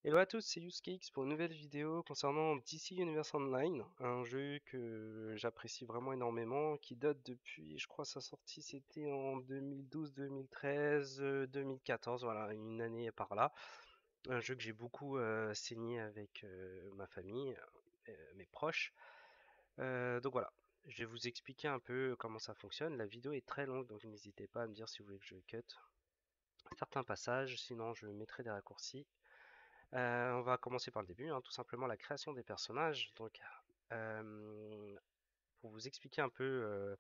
Hello à tous, c'est YousCakes pour une nouvelle vidéo concernant DC Universe Online, un jeu que j'apprécie vraiment énormément, qui date depuis, je crois, sa sortie c'était en 2012, 2013, 2014, voilà, une année par là. Un jeu que j'ai beaucoup saigné avec ma famille, mes proches. Donc voilà, je vais vous expliquer un peu comment ça fonctionne. La vidéo est très longue, donc n'hésitez pas à me dire si vous voulez que je cut certains passages, sinon je mettrai des raccourcis. On va commencer par le début, hein, tout simplement la création des personnages. Donc, pour vous expliquer un peu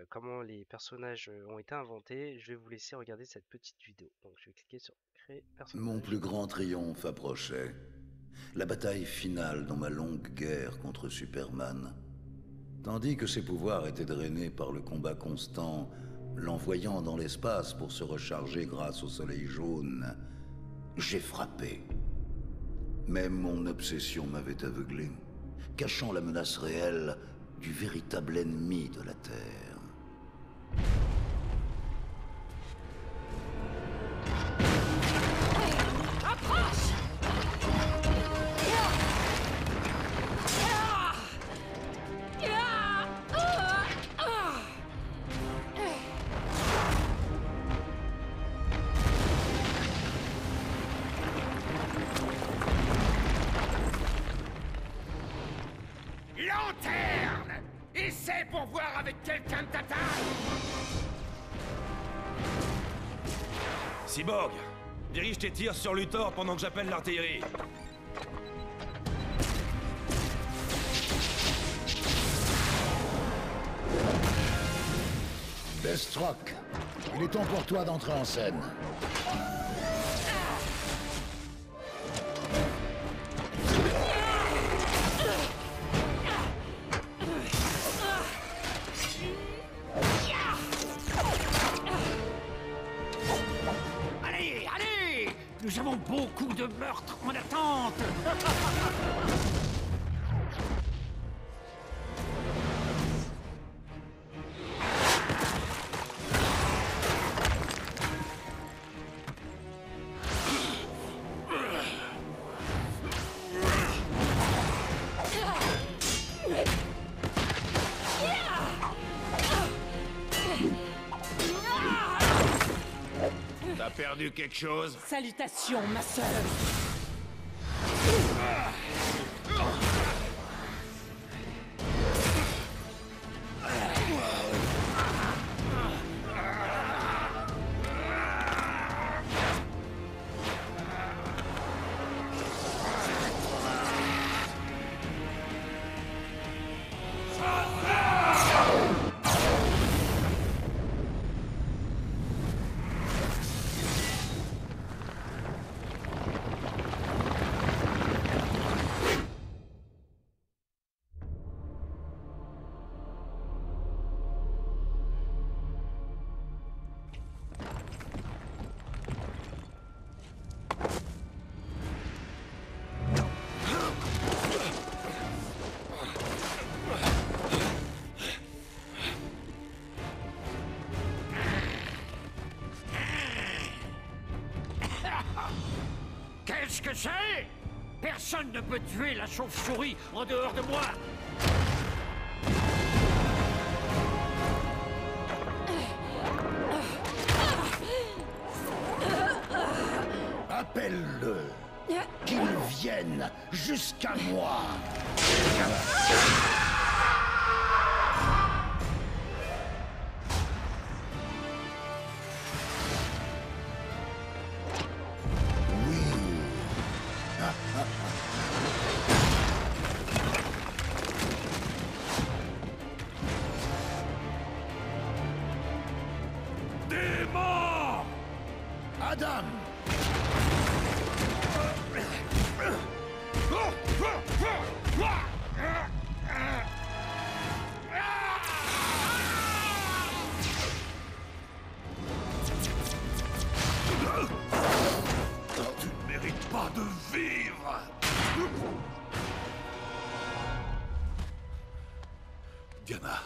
comment les personnages ont été inventés, je vais vous laisser regarder cette petite vidéo. Donc, je vais cliquer sur créer Mon personnage. plus grand triomphe approchait. La bataille finale dans ma longue guerre contre Superman. Tandis que ses pouvoirs étaient drainés par le combat constant, l'envoyant dans l'espace pour se recharger grâce au soleil jaune, j'ai frappé. Mais mon obsession m'avait aveuglé, cachant la menace réelle du véritable ennemi de la Terre. Lanterne! Essaie pour voir avec quelqu'un de ta taille! Cyborg, dirige tes tirs sur Luthor pendant que j'appelle l'artillerie. Deathstroke, il est temps pour toi d'entrer en scène. Allez, allez! Nous avons beaucoup de meurtres en attente! T'as perdu quelque chose? Salutations, ma sœur. Qu'est-ce que c'est? Personne ne peut tuer la chauve-souris en dehors de moi! Appelle-le. Qu'il vienne jusqu'à moi. Démon! Adam! Tu ne mérites pas de vivre! Diana.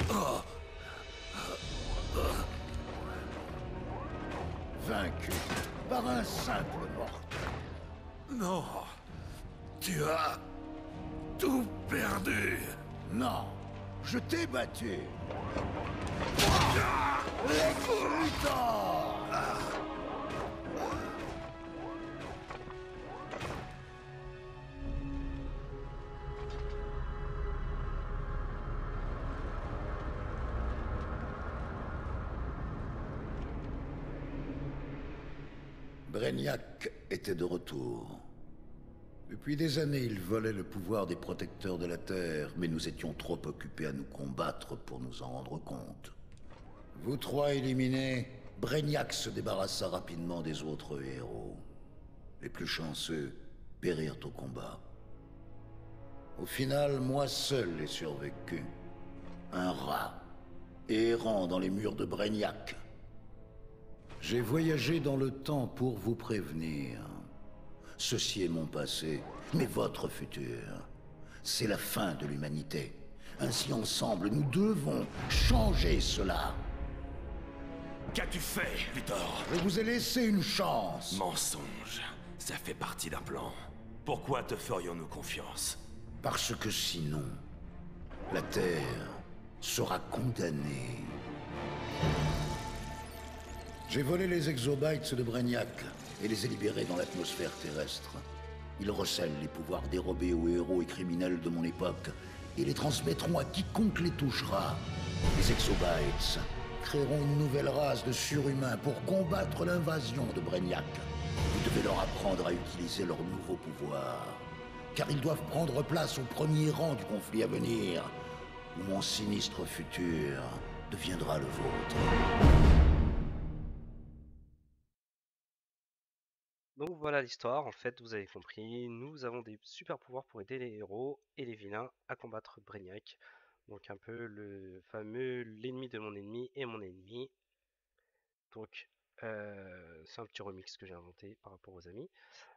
Oh. par un simple mortel. Non. Tu as tout perdu. Non, je t'ai battu. Lex Luthor! Brainiac était de retour. Depuis des années, il volait le pouvoir des protecteurs de la Terre, mais nous étions trop occupés à nous combattre pour nous en rendre compte. Vous trois éliminés, Brainiac se débarrassa rapidement des autres héros. Les plus chanceux périrent au combat. Au final, moi seul ai survécu. Un rat, errant dans les murs de Brainiac. J'ai voyagé dans le temps pour vous prévenir. Ceci est mon passé, mais votre futur. C'est la fin de l'humanité. Ainsi, ensemble, nous devons changer cela. Qu'as-tu fait, Luthor? Je vous ai laissé une chance. Mensonge. Ça fait partie d'un plan. Pourquoi te ferions-nous confiance? Parce que sinon, la Terre sera condamnée. J'ai volé les exobytes de Brainiac et les ai libérés dans l'atmosphère terrestre. Ils recèlent les pouvoirs dérobés aux héros et criminels de mon époque et les transmettront à quiconque les touchera. Les exobytes créeront une nouvelle race de surhumains pour combattre l'invasion de Brainiac. Vous devez leur apprendre à utiliser leurs nouveaux pouvoirs, car ils doivent prendre place au premier rang du conflit à venir, où mon sinistre futur deviendra le vôtre. Donc voilà l'histoire, en fait vous avez compris, nous avons des super pouvoirs pour aider les héros et les vilains à combattre Brainiac. Donc un peu le fameux l'ennemi de mon ennemi et mon ennemi. Donc c'est un petit remix que j'ai inventé par rapport aux amis.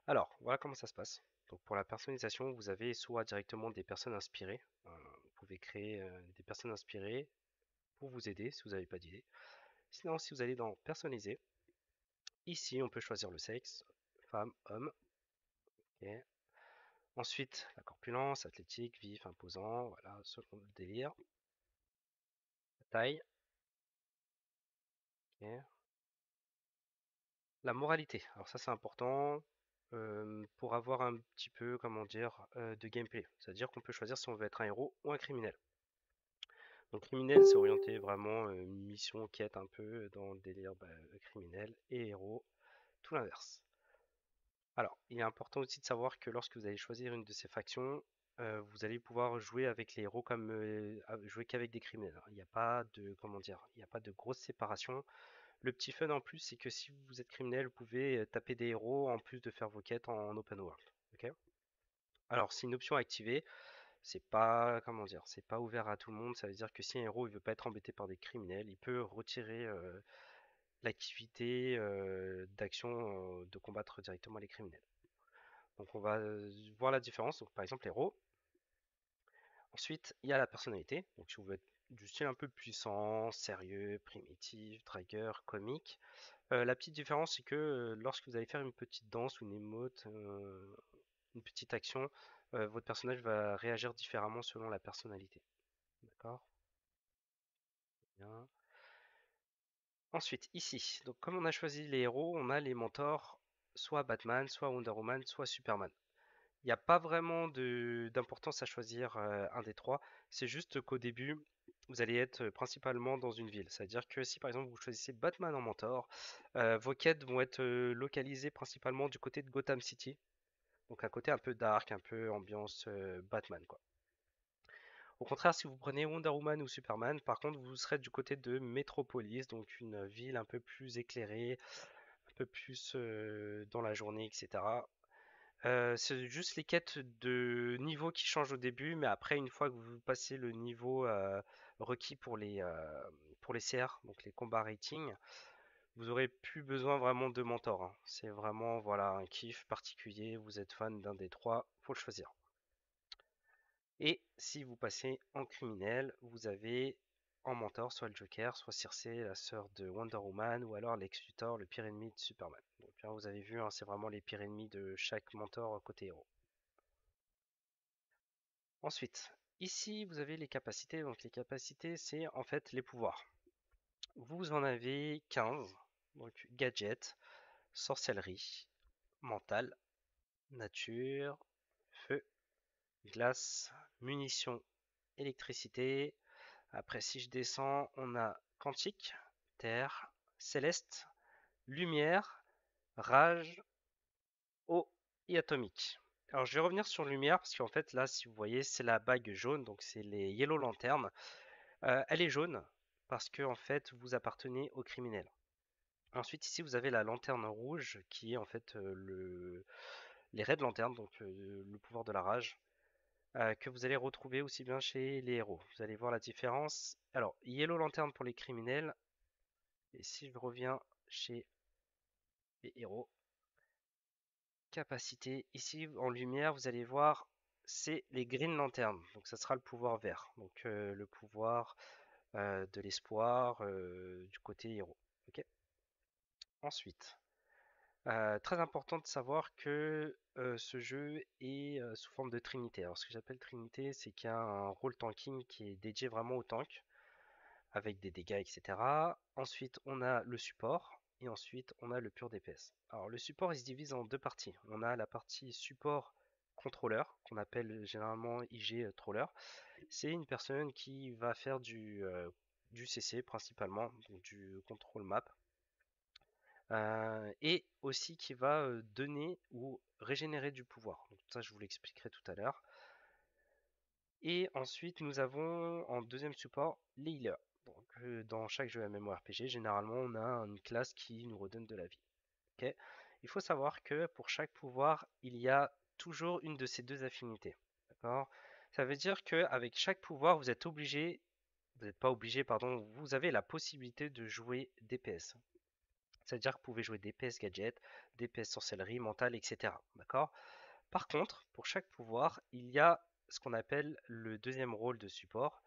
Alors voilà comment ça se passe. Donc pour la personnalisation, vous avez soit directement des personnes inspirées. Vous pouvez créer des personnes inspirées pour vous aider si vous n'avez pas d'idée. Sinon si vous allez dans personnaliser, ici on peut choisir le sexe, femme, homme. Ok. Ensuite, la corpulence, athlétique, vif, imposant, voilà, selon le délire. La taille. Ok. La moralité, alors ça c'est important pour avoir un petit peu, comment dire, de gameplay. C'est-à-dire qu'on peut choisir si on veut être un héros ou un criminel. Donc criminel, c'est orienté vraiment mission, quête un peu dans le délire criminel, et héros, tout l'inverse. Alors, il est important aussi de savoir que lorsque vous allez choisir une de ces factions, vous allez pouvoir jouer avec les héros comme jouer qu'avec des criminels. Il n'y a pas de, comment dire, il n'y a pas de grosse séparation. Le petit fun en plus, c'est que si vous êtes criminel, vous pouvez taper des héros en plus de faire vos quêtes en open world. Ok. Alors, c'est une option activée. C'est pas, comment dire, c'est pas ouvert à tout le monde. Ça veut dire que si un héros il veut pas être embêté par des criminels, il peut retirer l'activité d'action de combattre directement les criminels. Donc on va voir la différence. Donc par exemple héros. Ensuite il y a la personnalité. Donc si vous voulez être du style un peu puissant, sérieux, primitif, dragueur, comique. La petite différence c'est que lorsque vous allez faire une petite danse ou une émote, une petite action, votre personnage va réagir différemment selon la personnalité. D'accord. Bien. Ensuite, ici, donc comme on a choisi les héros, on a les mentors, soit Batman, soit Wonder Woman, soit Superman. Il n'y a pas vraiment d'importance à choisir un des trois. C'est juste qu'au début, vous allez être principalement dans une ville. C'est-à-dire que si par exemple vous choisissez Batman en mentor, vos quêtes vont être localisées principalement du côté de Gotham City. Donc un côté un peu dark, un peu ambiance Batman quoi. Au contraire, si vous prenez Wonder Woman ou Superman, par contre, vous serez du côté de Metropolis, donc une ville un peu plus éclairée, un peu plus dans la journée, etc. C'est juste les quêtes de niveau qui changent au début, mais après, une fois que vous passez le niveau requis pour les CR, donc les combats rating, vous aurez plus besoin vraiment de mentor, hein. C'est vraiment voilà un kiff particulier. Vous êtes fan d'un des trois, faut le choisir. Et si vous passez en criminel, vous avez en mentor, soit le Joker, soit Circe, la sœur de Wonder Woman, ou alors Lex Luthor, le pire ennemi de Superman. Donc hein, vous avez vu, hein, c'est vraiment les pires ennemis de chaque mentor côté héros. Ensuite, ici vous avez les capacités. Donc les capacités, c'est en fait les pouvoirs. Vous en avez 15. Donc gadget, sorcellerie, mental, nature, feu, glace, munitions, électricité. Après, si je descends, on a quantique, terre, céleste, lumière, rage, eau et atomique. Alors, je vais revenir sur lumière parce qu'en fait, là, si vous voyez, c'est la bague jaune, donc c'est les Yellow Lanterns. Elle est jaune parce que en fait, vous appartenez aux criminels. Ensuite, ici, vous avez la lanterne rouge qui est en fait les Red Lanterns, donc le pouvoir de la rage. Que vous allez retrouver aussi bien chez les héros. Vous allez voir la différence. Alors, Yellow Lantern pour les criminels. Et si je reviens chez les héros, capacité, ici en lumière, vous allez voir, c'est les Green Lantern. Donc, ça sera le pouvoir vert. Donc, le pouvoir de l'espoir du côté héros. Ok. Ensuite, très important de savoir que ce jeu est sous forme de Trinité. Alors, ce que j'appelle Trinité, c'est qu'il y a un rôle tanking qui est dédié vraiment au tank, avec des dégâts, etc. Ensuite, on a le support et ensuite on a le pur DPS. Alors, le support il se divise en deux parties. On a la partie support contrôleur, qu'on appelle généralement IG troller. C'est une personne qui va faire du CC principalement, donc du control map, et aussi qui va donner ou régénérer du pouvoir. Donc, ça, je vous l'expliquerai tout à l'heure. Et ensuite, nous avons en deuxième support les healers. Donc, dans chaque jeu MMORPG, généralement, on a une classe qui nous redonne de la vie. Ok. Il faut savoir que pour chaque pouvoir, il y a toujours une de ces deux affinités. D'accord. Ça veut dire qu'avec chaque pouvoir, vous n'êtes pas obligé, pardon, vous avez la possibilité de jouer DPS. C'est-à-dire que vous pouvez jouer DPS gadget, DPS sorcellerie, mental, etc. D'accord. Par contre, pour chaque pouvoir, il y a ce qu'on appelle le deuxième rôle de support,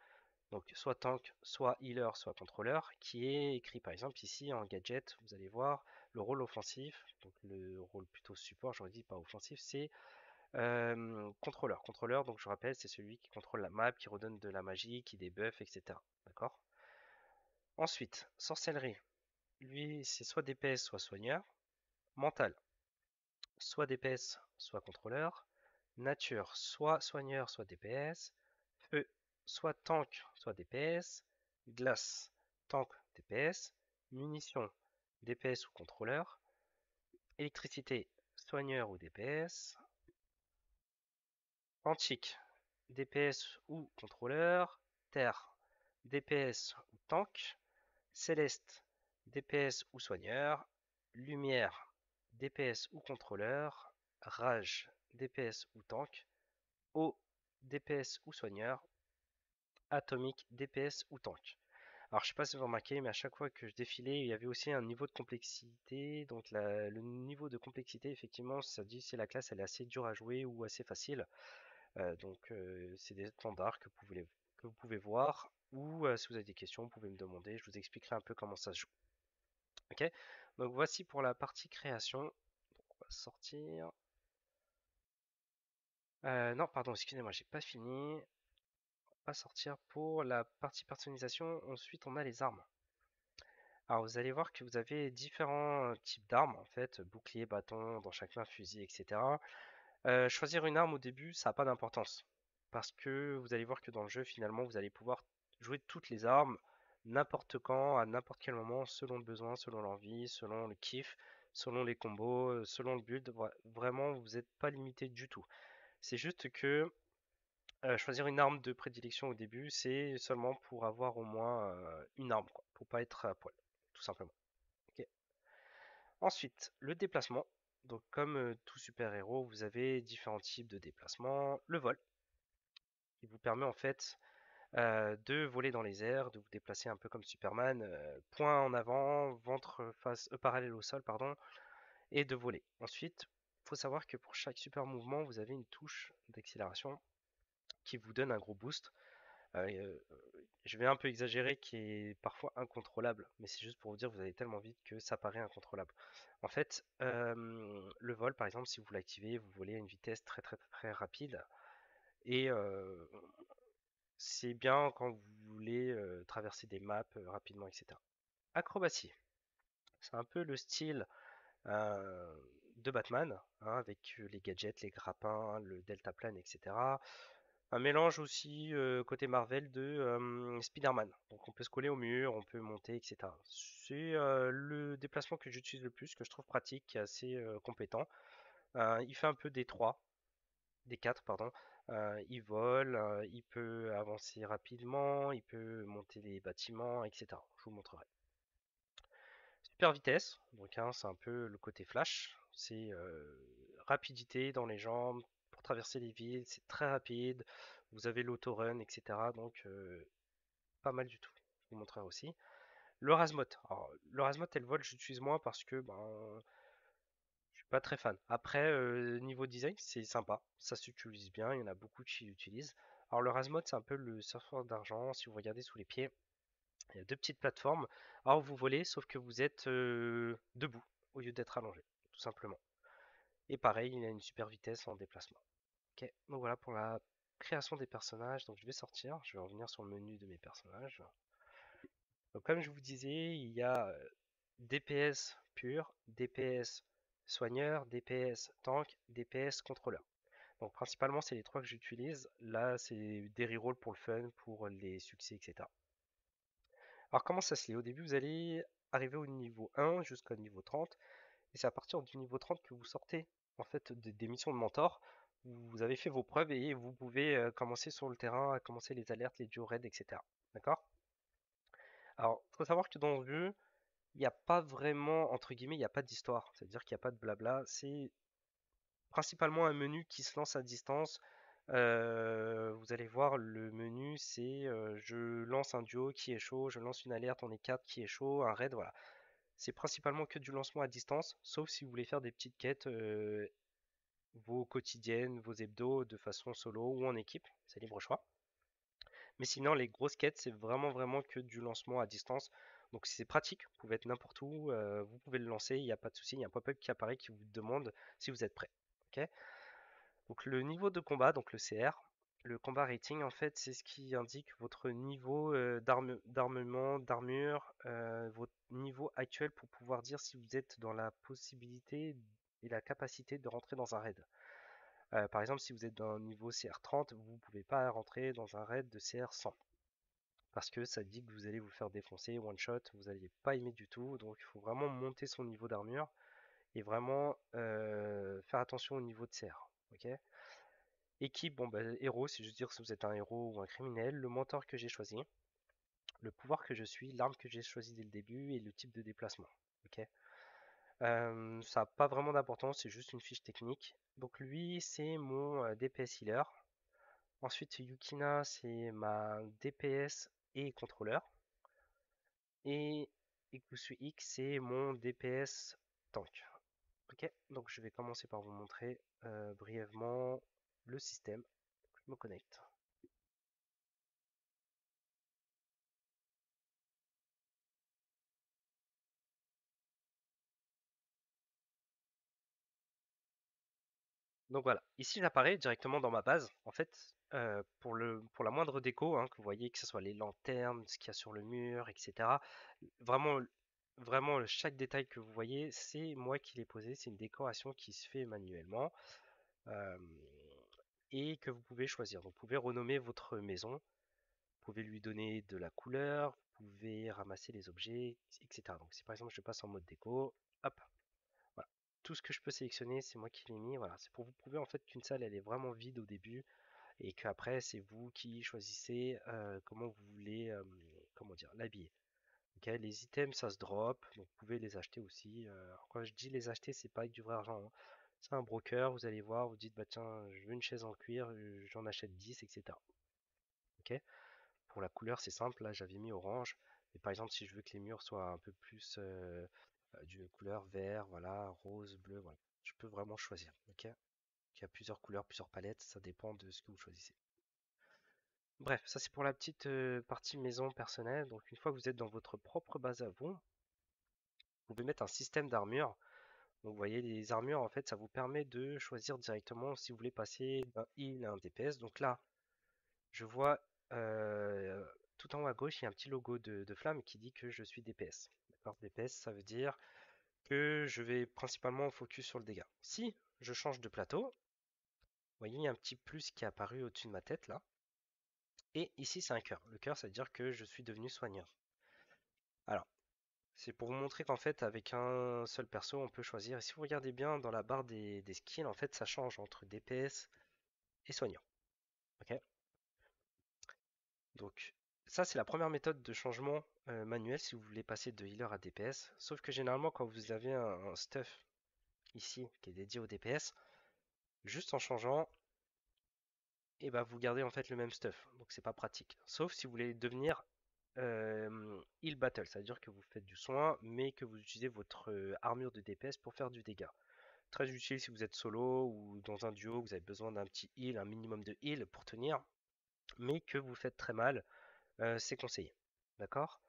donc soit tank, soit healer, soit contrôleur, qui est écrit par exemple ici en gadget, vous allez voir le rôle offensif, donc le rôle plutôt support, j'aurais dit pas offensif, c'est contrôleur. Contrôleur, donc je rappelle, c'est celui qui contrôle la map, qui redonne de la magie, qui débuffe, etc. D'accord. Ensuite, sorcellerie, lui c'est soit DPS, soit soigneur, mental, soit DPS, soit contrôleur, nature, soit soigneur, soit DPS, feu, soit tank, soit DPS, glace, tank, DPS, munitions, DPS ou contrôleur, électricité, soigneur ou DPS, antique, DPS ou contrôleur, terre, DPS ou tank, céleste, DPS ou soigneur, lumière, DPS ou contrôleur, rage, DPS ou tank, eau, DPS ou soigneur, atomique, DPS ou tank. Alors je sais pas si vous remarquez, mais à chaque fois que je défilais, il y avait aussi un niveau de complexité. Donc le niveau de complexité, effectivement, ça dit si la classe elle est assez dure à jouer ou assez facile. C'est des standards que vous pouvez voir. Ou si vous avez des questions, vous pouvez me demander. Je vous expliquerai un peu comment ça se joue. Ok. Donc voici pour la partie création. Donc, on va sortir. Non, pardon, excusez-moi, j'ai pas fini. On va sortir pour la partie personnalisation. Ensuite, on a les armes. Alors vous allez voir que vous avez différents types d'armes en fait, bouclier, bâton, dans chaque main fusil, etc. Choisir une arme au début, ça n'a pas d'importance. Parce que vous allez voir que dans le jeu, finalement, vous allez pouvoir jouer toutes les armes, n'importe quand, à n'importe quel moment, selon le besoin, selon l'envie, selon le kiff, selon les combos, selon le build. Vraiment, vous n'êtes pas limité du tout. C'est juste que choisir une arme de prédilection au début, c'est seulement pour avoir au moins une arme, quoi, pour pas être à poil, tout simplement. Ok. Ensuite, le déplacement. Donc, comme tout super-héros, vous avez différents types de déplacement. Le vol, qui vous permet en fait de voler dans les airs, de vous déplacer un peu comme Superman, point en avant, ventre face parallèle au sol, pardon, et de voler. Ensuite, il faut savoir que pour chaque super mouvement, vous avez une touche d'accélération qui vous donne un gros boost. euh, je vais un peu exagérer, qui est parfois incontrôlable, mais c'est juste pour vous dire, vous allez tellement vite que ça paraît incontrôlable. En fait, le vol, par exemple, si vous l'activez, vous volez à une vitesse très très très rapide, et c'est bien quand vous voulez traverser des maps rapidement, etc. Acrobatie, c'est un peu le style euh, de Batman, hein, avec les gadgets, les grappins, le deltaplane, etc. Un mélange aussi côté Marvel de Spider-Man. Donc on peut se coller au mur, on peut monter, etc. C'est le déplacement que j'utilise le plus, que je trouve pratique, qui est assez compétent. Il fait un peu des 3, des 4, pardon. Il vole, il peut avancer rapidement, il peut monter les bâtiments, etc. Je vous montrerai. Super vitesse, donc hein, c'est un peu le côté flash. C'est rapidité dans les jambes pour traverser les villes, c'est très rapide. Vous avez l'autorun, etc. Donc pas mal du tout. Je vous montrerai aussi. Le Razmot. Alors, le Razmot et le vol, j'utilise moins parce que ben, je suis pas très fan. Après, niveau design, c'est sympa. Ça s'utilise bien. Il y en a beaucoup qui l'utilisent. Alors, le Razmot, c'est un peu le surfeur d'argent. Si vous regardez sous les pieds, il y a deux petites plateformes. Alors, vous volez, sauf que vous êtes debout au lieu d'être allongé, tout simplement. Et pareil, il a une super vitesse en déplacement. Ok, donc voilà pour la création des personnages. Donc je vais sortir, je vais revenir sur le menu de mes personnages. Donc comme je vous disais, il y a DPS pur, DPS soigneur, DPS tank, DPS contrôleur. Donc principalement c'est les trois que j'utilise. Là c'est des rerolls pour le fun, pour les succès, etc. Alors comment ça se lit? Au début vous allez arriver au niveau 1 jusqu'au niveau 30. Et c'est à partir du niveau 30 que vous sortez en fait des missions de mentor. Vous avez fait vos preuves et vous pouvez commencer sur le terrain, commencer les alertes, les duos raids, etc. D'accord? Alors, il faut savoir que dans le jeu, il n'y a pas vraiment, entre guillemets, il n'y a pas d'histoire. C'est-à-dire qu'il n'y a pas de blabla. C'est principalement un menu qui se lance à distance. Vous allez voir, le menu, c'est je lance un duo qui est chaud, je lance une alerte, on est 4 qui est chaud, un raid, voilà. C'est principalement que du lancement à distance, sauf si vous voulez faire des petites quêtes vos quotidiennes, vos hebdos de façon solo ou en équipe, c'est libre choix. Mais sinon, les grosses quêtes, c'est vraiment que du lancement à distance. Donc c'est pratique, vous pouvez être n'importe où, vous pouvez le lancer, il n'y a pas de souci, il y a un pop-up qui apparaît qui vous demande si vous êtes prêt. Ok. Donc le niveau de combat, donc le CR, le combat rating en fait, c'est ce qui indique votre niveau d'armement, d'armure, votre niveau actuel pour pouvoir dire si vous êtes dans la possibilité et la capacité de rentrer dans un raid. Par exemple, si vous êtes dans un niveau CR30, vous ne pouvez pas rentrer dans un raid de CR100. Parce que ça dit que vous allez vous faire défoncer one shot, vous n'allez pas aimer du tout. Donc il faut vraiment monter son niveau d'armure et vraiment faire attention au niveau de CR. Ok. Équipe, bon bah, héros, c'est juste dire si vous êtes un héros ou un criminel, le mentor que j'ai choisi, le pouvoir que je suis, l'arme que j'ai choisi dès le début et le type de déplacement. Ok. Ça n'a pas vraiment d'importance, c'est juste une fiche technique. Donc lui, c'est mon DPS healer. Ensuite, Yukina, c'est ma DPS et contrôleur. Et Ikusu X, c'est mon DPS tank. Ok, donc je vais commencer par vous montrer brièvement le système. Je me connecte. Donc voilà, ici j'apparais directement dans ma base. En fait, pour la moindre déco, hein, que vous voyez, que ce soit les lanternes, ce qu'il y a sur le mur, etc. Vraiment, vraiment, chaque détail que vous voyez, c'est moi qui l'ai posé. C'est une décoration qui se fait manuellement euh, et que vous pouvez choisir. Donc, vous pouvez renommer votre maison, vous pouvez lui donner de la couleur, vous pouvez ramasser les objets, etc. Donc, si par exemple je passe en mode déco, hop, voilà. Tout ce que je peux sélectionner, c'est moi qui l'ai mis. Voilà, c'est pour vous prouver en fait qu'une salle elle est vraiment vide au début et qu'après c'est vous qui choisissez comment vous voulez comment dire l'habiller. Ok, les items ça se drop, donc vous pouvez les acheter aussi. Alors, quand je dis les acheter, c'est pas avec du vrai argent, hein. C'est un broker, vous allez voir, vous dites bah tiens, je veux une chaise en cuir, j'en achète 10, etc. Ok. Pour la couleur, c'est simple, là j'avais mis orange. Mais par exemple, si je veux que les murs soient un peu plus d'une couleur vert, voilà, rose, bleu, voilà. Je peux vraiment choisir. Ok. Il y a plusieurs couleurs, plusieurs palettes, ça dépend de ce que vous choisissez. Bref, ça c'est pour la petite partie maison personnelle. Donc une fois que vous êtes dans votre propre base à vous pouvez mettre un système d'armure. Donc vous voyez les armures en fait ça vous permet de choisir directement si vous voulez passer d'un heal à un DPS. Donc là je vois euh, tout en haut à gauche il y a un petit logo de flamme qui dit que je suis DPS. D'accord, DPS ça veut dire que je vais principalement focus sur le dégât. Si je change de plateau, vous voyez il y a un petit plus qui est apparu au-dessus de ma tête là. Et ici c'est un cœur. Le cœur ça veut dire que je suis devenu soigneur. Alors c'est pour vous montrer qu'en fait, avec un seul perso, on peut choisir. Et si vous regardez bien dans la barre des skills, en fait, ça change entre DPS et soignant. Ok. Donc, ça, c'est la première méthode de changement manuel si vous voulez passer de healer à DPS. Sauf que généralement, quand vous avez un stuff ici qui est dédié au DPS, juste en changeant, et bah, vous gardez en fait le même stuff. Donc, c'est pas pratique. Sauf si vous voulez devenir heal battle, c'est-à-dire que vous faites du soin, mais que vous utilisez votre armure de DPS pour faire du dégât. Très utile si vous êtes solo ou dans un duo, vous avez besoin d'un petit heal, un minimum de heal pour tenir, mais que vous faites très mal, c'est conseillé. D'accord?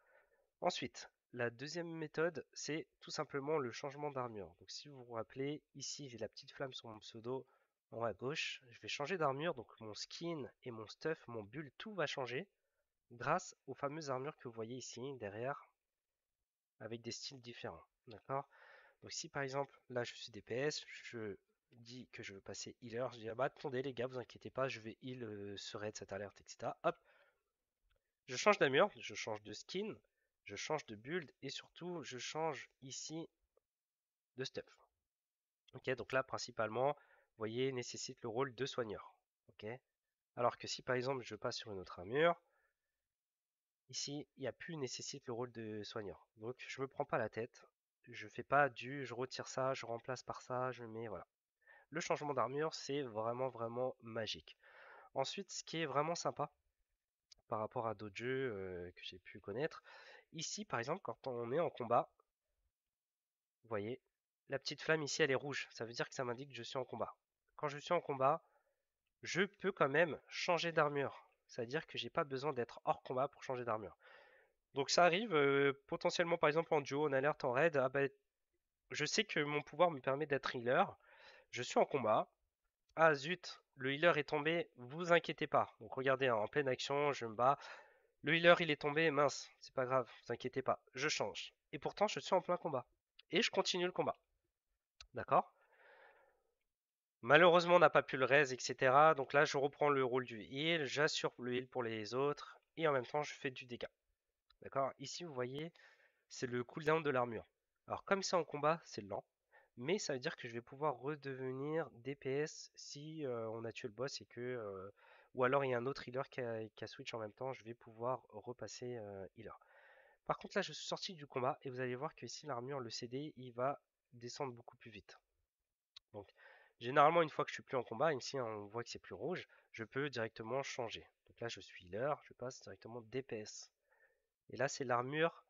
Ensuite, la deuxième méthode, c'est tout simplement le changement d'armure. Donc si vous vous rappelez, ici j'ai la petite flamme sur mon pseudo en haut à gauche. Je vais changer d'armure, donc mon skin et mon stuff, mon build, tout va changer grâce aux fameuses armures que vous voyez ici derrière avec des styles différents. D'accord? Donc si par exemple, là je suis DPS, je dis que je veux passer healer, je dis ah bah attendez les gars, vous inquiétez pas, je vais heal ce raid, cette alerte, etc. Hop, je change d'armure, je change de skin, je change de build et surtout je change ici de stuff. Ok, donc là principalement, vous voyez, nécessite le rôle de soigneur. Ok, alors que si par exemple je passe sur une autre armure, ici il n'y a plus nécessite le rôle de soigneur. Donc je me prends pas la tête, je fais pas du je retire ça, je remplace par ça, je mets voilà. Le changement d'armure, c'est vraiment magique. Ensuite, ce qui est vraiment sympa par rapport à d'autres jeux que j'ai pu connaître, ici par exemple, quand on est en combat, vous voyez, la petite flamme ici, elle est rouge. Ça veut dire que ça m'indique que je suis en combat. Quand je suis en combat, je peux quand même changer d'armure. C'est-à-dire que j'ai pas besoin d'être hors combat pour changer d'armure. Donc ça arrive potentiellement par exemple en duo, en alerte, en raid. Ah bah, je sais que mon pouvoir me permet d'être healer. Je suis en combat. Ah zut, le healer est tombé, vous inquiétez pas. Donc regardez, hein, en pleine action, je me bats. Le healer il est tombé, mince, c'est pas grave, vous inquiétez pas, je change. Et pourtant je suis en plein combat. Et je continue le combat. D'accord? Malheureusement on n'a pas pu le raise, etc. Donc là je reprends le rôle du heal, j'assure le heal pour les autres. Et en même temps je fais du dégât. D'accord? Ici vous voyez, c'est le cooldown de l'armure. Alors comme c'est en combat, c'est lent. Mais ça veut dire que je vais pouvoir redevenir DPS si on a tué le boss et que ou alors il y a un autre healer qui a switch en même temps, je vais pouvoir repasser healer. Par contre là je suis sorti du combat et vous allez voir que ici l'armure, le CD, il va descendre beaucoup plus vite. Donc généralement une fois que je suis plus en combat, ici on voit que c'est plus rouge, je peux directement changer. Donc là je suis healer, je passe directement DPS. Et là c'est l'armure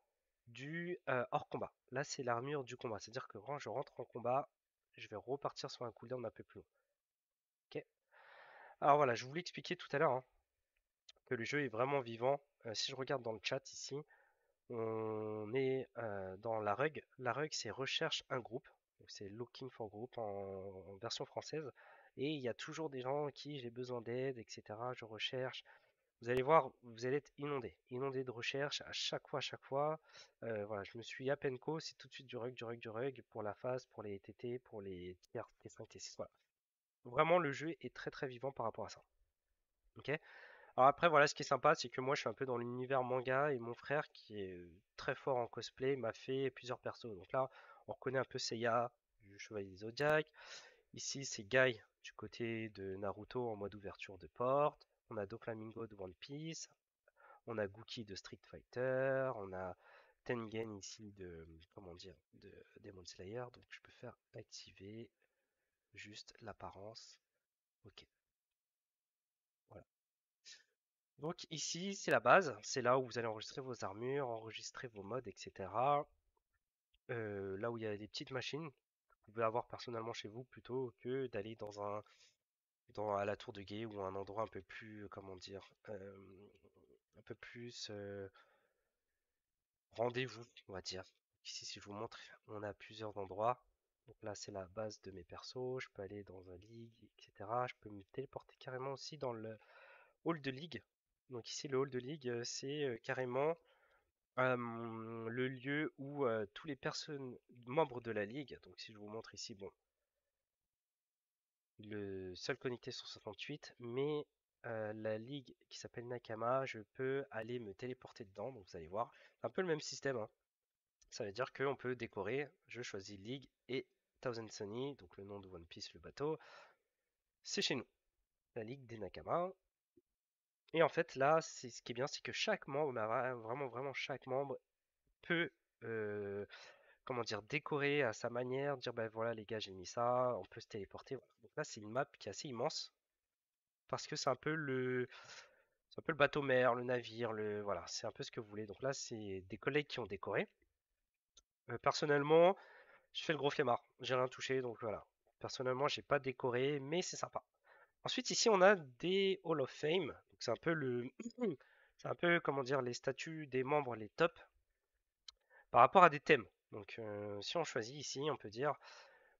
du hors combat. Là, c'est l'armure du combat. C'est-à-dire que quand je rentre en combat, je vais repartir sur un cooldown un peu plus long. Ok. Alors voilà, je voulais expliquer tout à l'heure hein, que le jeu est vraiment vivant. Si je regarde dans le chat ici, on est dans la rug. La rug, c'est recherche un groupe. C'est looking for group en version française. Et il y a toujours des gens qui j'ai besoin d'aide, etc. Je recherche. Vous allez voir, vous allez être inondé de recherches à chaque fois. Voilà, je me suis à peine co, c'est tout de suite du rug pour la phase, pour les TT, pour les tiers T5, T6. Voilà. Vraiment, le jeu est très vivant par rapport à ça. Ok. Alors après, voilà, ce qui est sympa, c'est que moi, je suis un peu dans l'univers manga et mon frère, qui est très fort en cosplay, m'a fait plusieurs persos. Donc là, on reconnaît un peu Seiya du Chevalier des Zodiac. Ici, c'est Guy du côté de Naruto en mode ouverture de porte. On a Doflamingo de One Piece. On a Gookie de Street Fighter, on a Tengen ici de, comment dire, de Demon Slayer. Donc je peux faire activer juste l'apparence. Ok, voilà. Donc ici c'est la base, c'est là où vous allez enregistrer vos armures, enregistrer vos modes, etc. Là où il y a des petites machines que vous pouvez avoir personnellement chez vous plutôt que d'aller dans un à la tour de guet ou un endroit un peu plus, comment dire, un peu plus rendez-vous, on va dire. Ici, si je vous montre, on a plusieurs endroits. Donc là, c'est la base de mes persos. Je peux aller dans un ligue, etc. Je peux me téléporter carrément aussi dans le hall de ligue. Donc ici, le hall de ligue, c'est carrément le lieu où tous les personnes membres de la ligue, donc si je vous montre ici, bon, le seul connecté sur 68, mais la ligue qui s'appelle Nakama, je peux aller me téléporter dedans, donc vous allez voir, c'est un peu le même système, hein. Ça veut dire qu'on peut décorer, je choisis Ligue et Thousand Sunny, donc le nom de One Piece, le bateau, c'est chez nous, la Ligue des Nakama. Et en fait là, ce qui est bien, c'est que chaque membre, vraiment chaque membre peut comment dire, décorer à sa manière, dire ben voilà les gars j'ai mis ça, on peut se téléporter. Voilà. Donc là c'est une map qui est assez immense parce que c'est un peu le bateau mer, le navire, le voilà, c'est un peu ce que vous voulez. Donc là c'est des collègues qui ont décoré. Personnellement, je fais le gros flemmard, j'ai rien touché donc voilà. Personnellement j'ai pas décoré mais c'est sympa. Ensuite ici on a des Hall of Fame, donc c'est un peu c'est un peu comment dire les statuts des membres les tops par rapport à des thèmes. Donc si on choisit ici on peut dire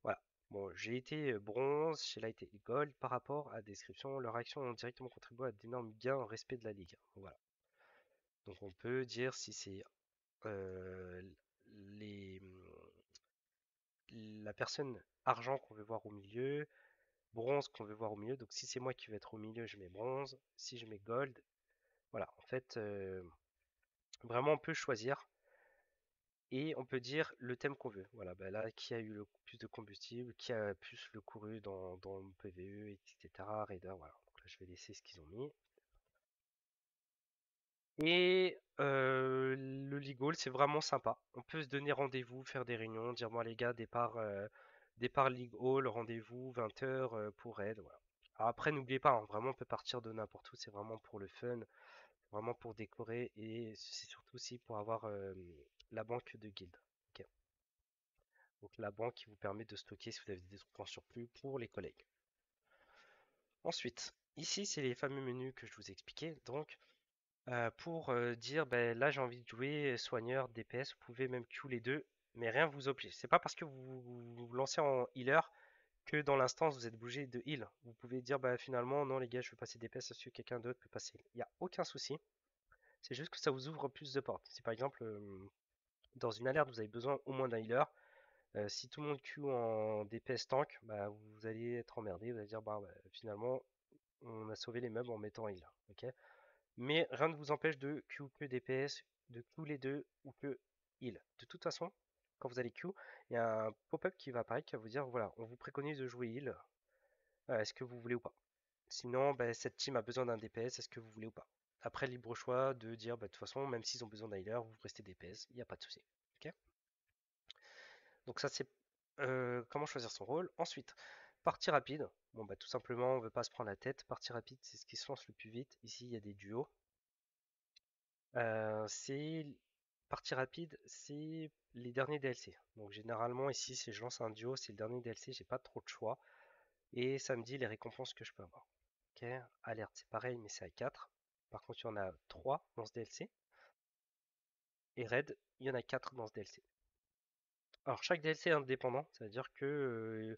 voilà. Bon, j'ai été bronze, Sheila a été gold par rapport à la description. Leurs actions ont directement contribué à d'énormes gains en respect de la ligue. Voilà. Donc on peut dire si c'est euh, les, la personne argent qu'on veut voir au milieu, bronze qu'on veut voir au milieu. Donc si c'est moi qui vais être au milieu, je mets bronze. Si je mets gold, voilà. En fait, vraiment on peut choisir et on peut dire le thème qu'on veut. Voilà, bah là, qui a eu le plus de combustible, qui a plus le couru dans le PVE, etc. Raider, voilà. Donc là, je vais laisser ce qu'ils ont mis. Et le League c'est vraiment sympa. On peut se donner rendez-vous, faire des réunions, dire moi les gars, départ League Hall, rendez-vous 20h pour raid. Voilà. Alors après, n'oubliez pas, hein, vraiment on peut partir de n'importe où, c'est vraiment pour le fun, vraiment pour décorer et c'est surtout aussi pour avoir la banque de guild. Ok. Donc la banque qui vous permet de stocker si vous avez des trucs en surplus pour les collègues. Ensuite, ici c'est les fameux menus que je vous expliquais. Donc pour dire ben, là j'ai envie de jouer soigneur, DPS, vous pouvez même queue les deux, mais rien vous oblige. C'est pas parce que vous lancez en healer que dans l'instance vous êtes obligé de heal. Vous pouvez dire bah finalement non les gars je veux passer DPS, est-ce que quelqu'un d'autre peut passer? Il n'y a aucun souci. C'est juste que ça vous ouvre plus de portes. Si par exemple dans une alerte vous avez besoin au moins d'un healer, si tout le monde queue en DPS tank, bah, vous allez être emmerdé, vous allez dire bah, finalement on a sauvé les meubles en mettant heal. Ok. Mais rien ne vous empêche de queue que DPS, de queue les deux ou que heal. De toute façon, quand vous allez queue, il y a un pop-up qui va apparaître qui va vous dire voilà, on vous préconise de jouer heal, est-ce que vous voulez ou pas? Sinon, bah, cette team a besoin d'un DPS, est-ce que vous voulez ou pas? Après, libre choix de dire bah, de toute façon, même s'ils ont besoin d'un healer, vous restez DPS, il n'y a pas de souci. Ok. Donc ça c'est comment choisir son rôle. Ensuite, partie rapide. Bon bah tout simplement on veut pas se prendre la tête. Partie rapide c'est ce qui se lance le plus vite. Ici il y a des duos. C'est partie rapide, c'est les derniers DLC. Donc généralement ici si je lance un duo, c'est le dernier DLC, j'ai pas trop de choix. Et ça me dit les récompenses que je peux avoir. Ok, alerte c'est pareil mais c'est à 4. Par contre il y en a 3 dans ce DLC. Et raid, il y en a 4 dans ce DLC. Alors chaque DLC est indépendant, c'est-à-dire que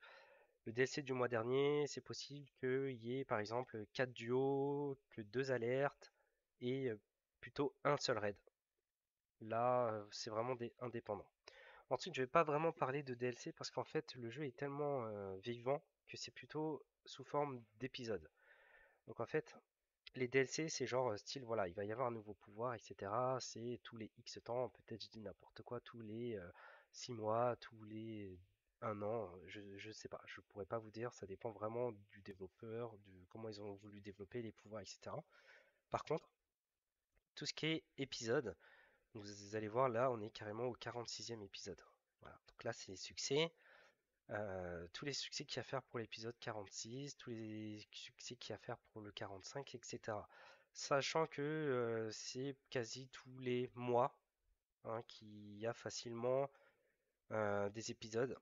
le DLC du mois dernier, c'est possible qu'il y ait par exemple 4 duos, que 2 alertes et plutôt un seul raid. Là, c'est vraiment des indépendants. Ensuite, je vais pas vraiment parler de DLC parce qu'en fait, le jeu est tellement vivant que c'est plutôt sous forme d'épisodes. Donc en fait, les DLC, c'est genre style, voilà, il va y avoir un nouveau pouvoir, etc. C'est tous les X temps, peut-être je dis n'importe quoi, tous les 6 mois, tous les un an, je sais pas, je pourrais pas vous dire, ça dépend vraiment du développeur, de comment ils ont voulu développer les pouvoirs, etc. Par contre, tout ce qui est épisode, vous allez voir là, on est carrément au 46e épisode. Voilà, donc là c'est les succès. Tous les succès qu'il y a à faire pour l'épisode 46, tous les succès qu'il y a à faire pour le 45, etc. Sachant que c'est quasi tous les mois hein, qu'il y a facilement des épisodes.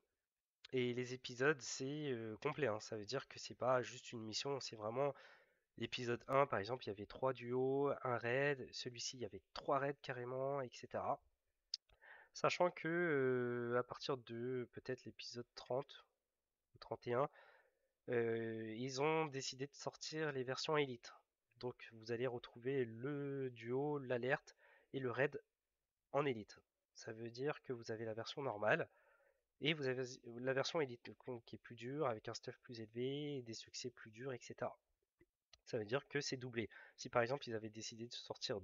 Et les épisodes, c'est complet, hein. Ça veut dire que c'est pas juste une mission, c'est vraiment l'épisode 1, par exemple, il y avait 3 duos, un raid. Celui-ci, il y avait 3 raids carrément, etc. Sachant que à partir de peut-être l'épisode 30 ou 31, ils ont décidé de sortir les versions Elite. Donc vous allez retrouver le duo, l'alerte et le raid en Elite. Ça veut dire que vous avez la version normale et vous avez la version Elite donc, qui est plus dure, avec un stuff plus élevé, des succès plus durs, etc. Ça veut dire que c'est doublé. Si par exemple ils avaient décidé de sortir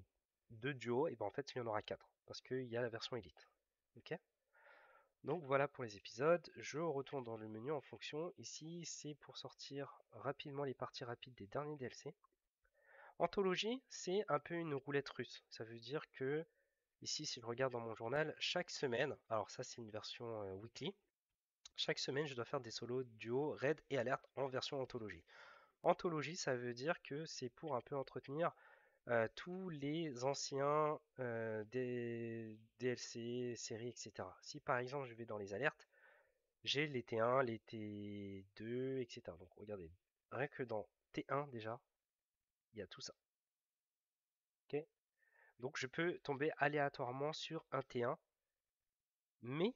2 duos, et ben en fait il y en aura 4 parce qu'il y a la version Elite. Ok. Donc voilà pour les épisodes. Je retourne dans le menu en fonction. Ici, c'est pour sortir rapidement les parties rapides des derniers DLC. Anthologie, c'est un peu une roulette russe. Ça veut dire que, ici, si je regarde dans mon journal, chaque semaine, alors ça c'est une version weekly, chaque semaine je dois faire des solos, duo, raid et alerte en version anthologie. Anthologie, ça veut dire que c'est pour un peu entretenir tous les anciens des DLC, séries, etc. Si par exemple je vais dans les alertes, j'ai les T1, les T2, etc. Donc regardez, rien que dans T1 déjà, il y a tout ça. Ok. Donc je peux tomber aléatoirement sur un T1, mais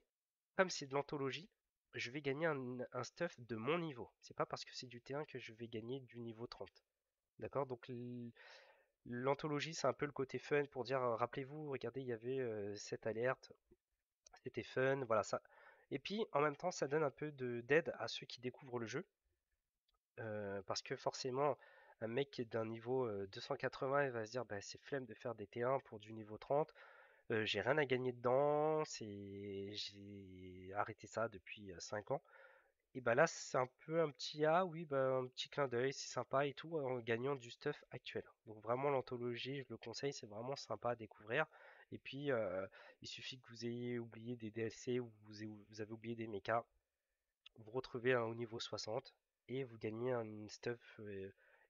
comme c'est de l'anthologie, je vais gagner un stuff de mon niveau. C'est pas parce que c'est du T1 que je vais gagner du niveau 30. D'accord. Donc l'anthologie, c'est un peu le côté fun pour dire, rappelez-vous, regardez, il y avait cette alerte, c'était fun, voilà ça. Et puis en même temps, ça donne un peu d'aide à ceux qui découvrent le jeu. Parce que forcément, un mec qui est d'un niveau 280, il va se dire bah, c'est flemme de faire des T1 pour du niveau 30. J'ai rien à gagner dedans, j'ai arrêté ça depuis 5 ans. Et bah là, c'est un peu un petit ah oui, bah, un petit clin d'œil, c'est sympa et tout, en gagnant du stuff actuel. Donc vraiment l'anthologie, je le conseille, c'est vraiment sympa à découvrir. Et puis il suffit que vous ayez oublié des DLC ou vous avez oublié des mechas, vous retrouvez un haut niveau 60 et vous gagnez un stuff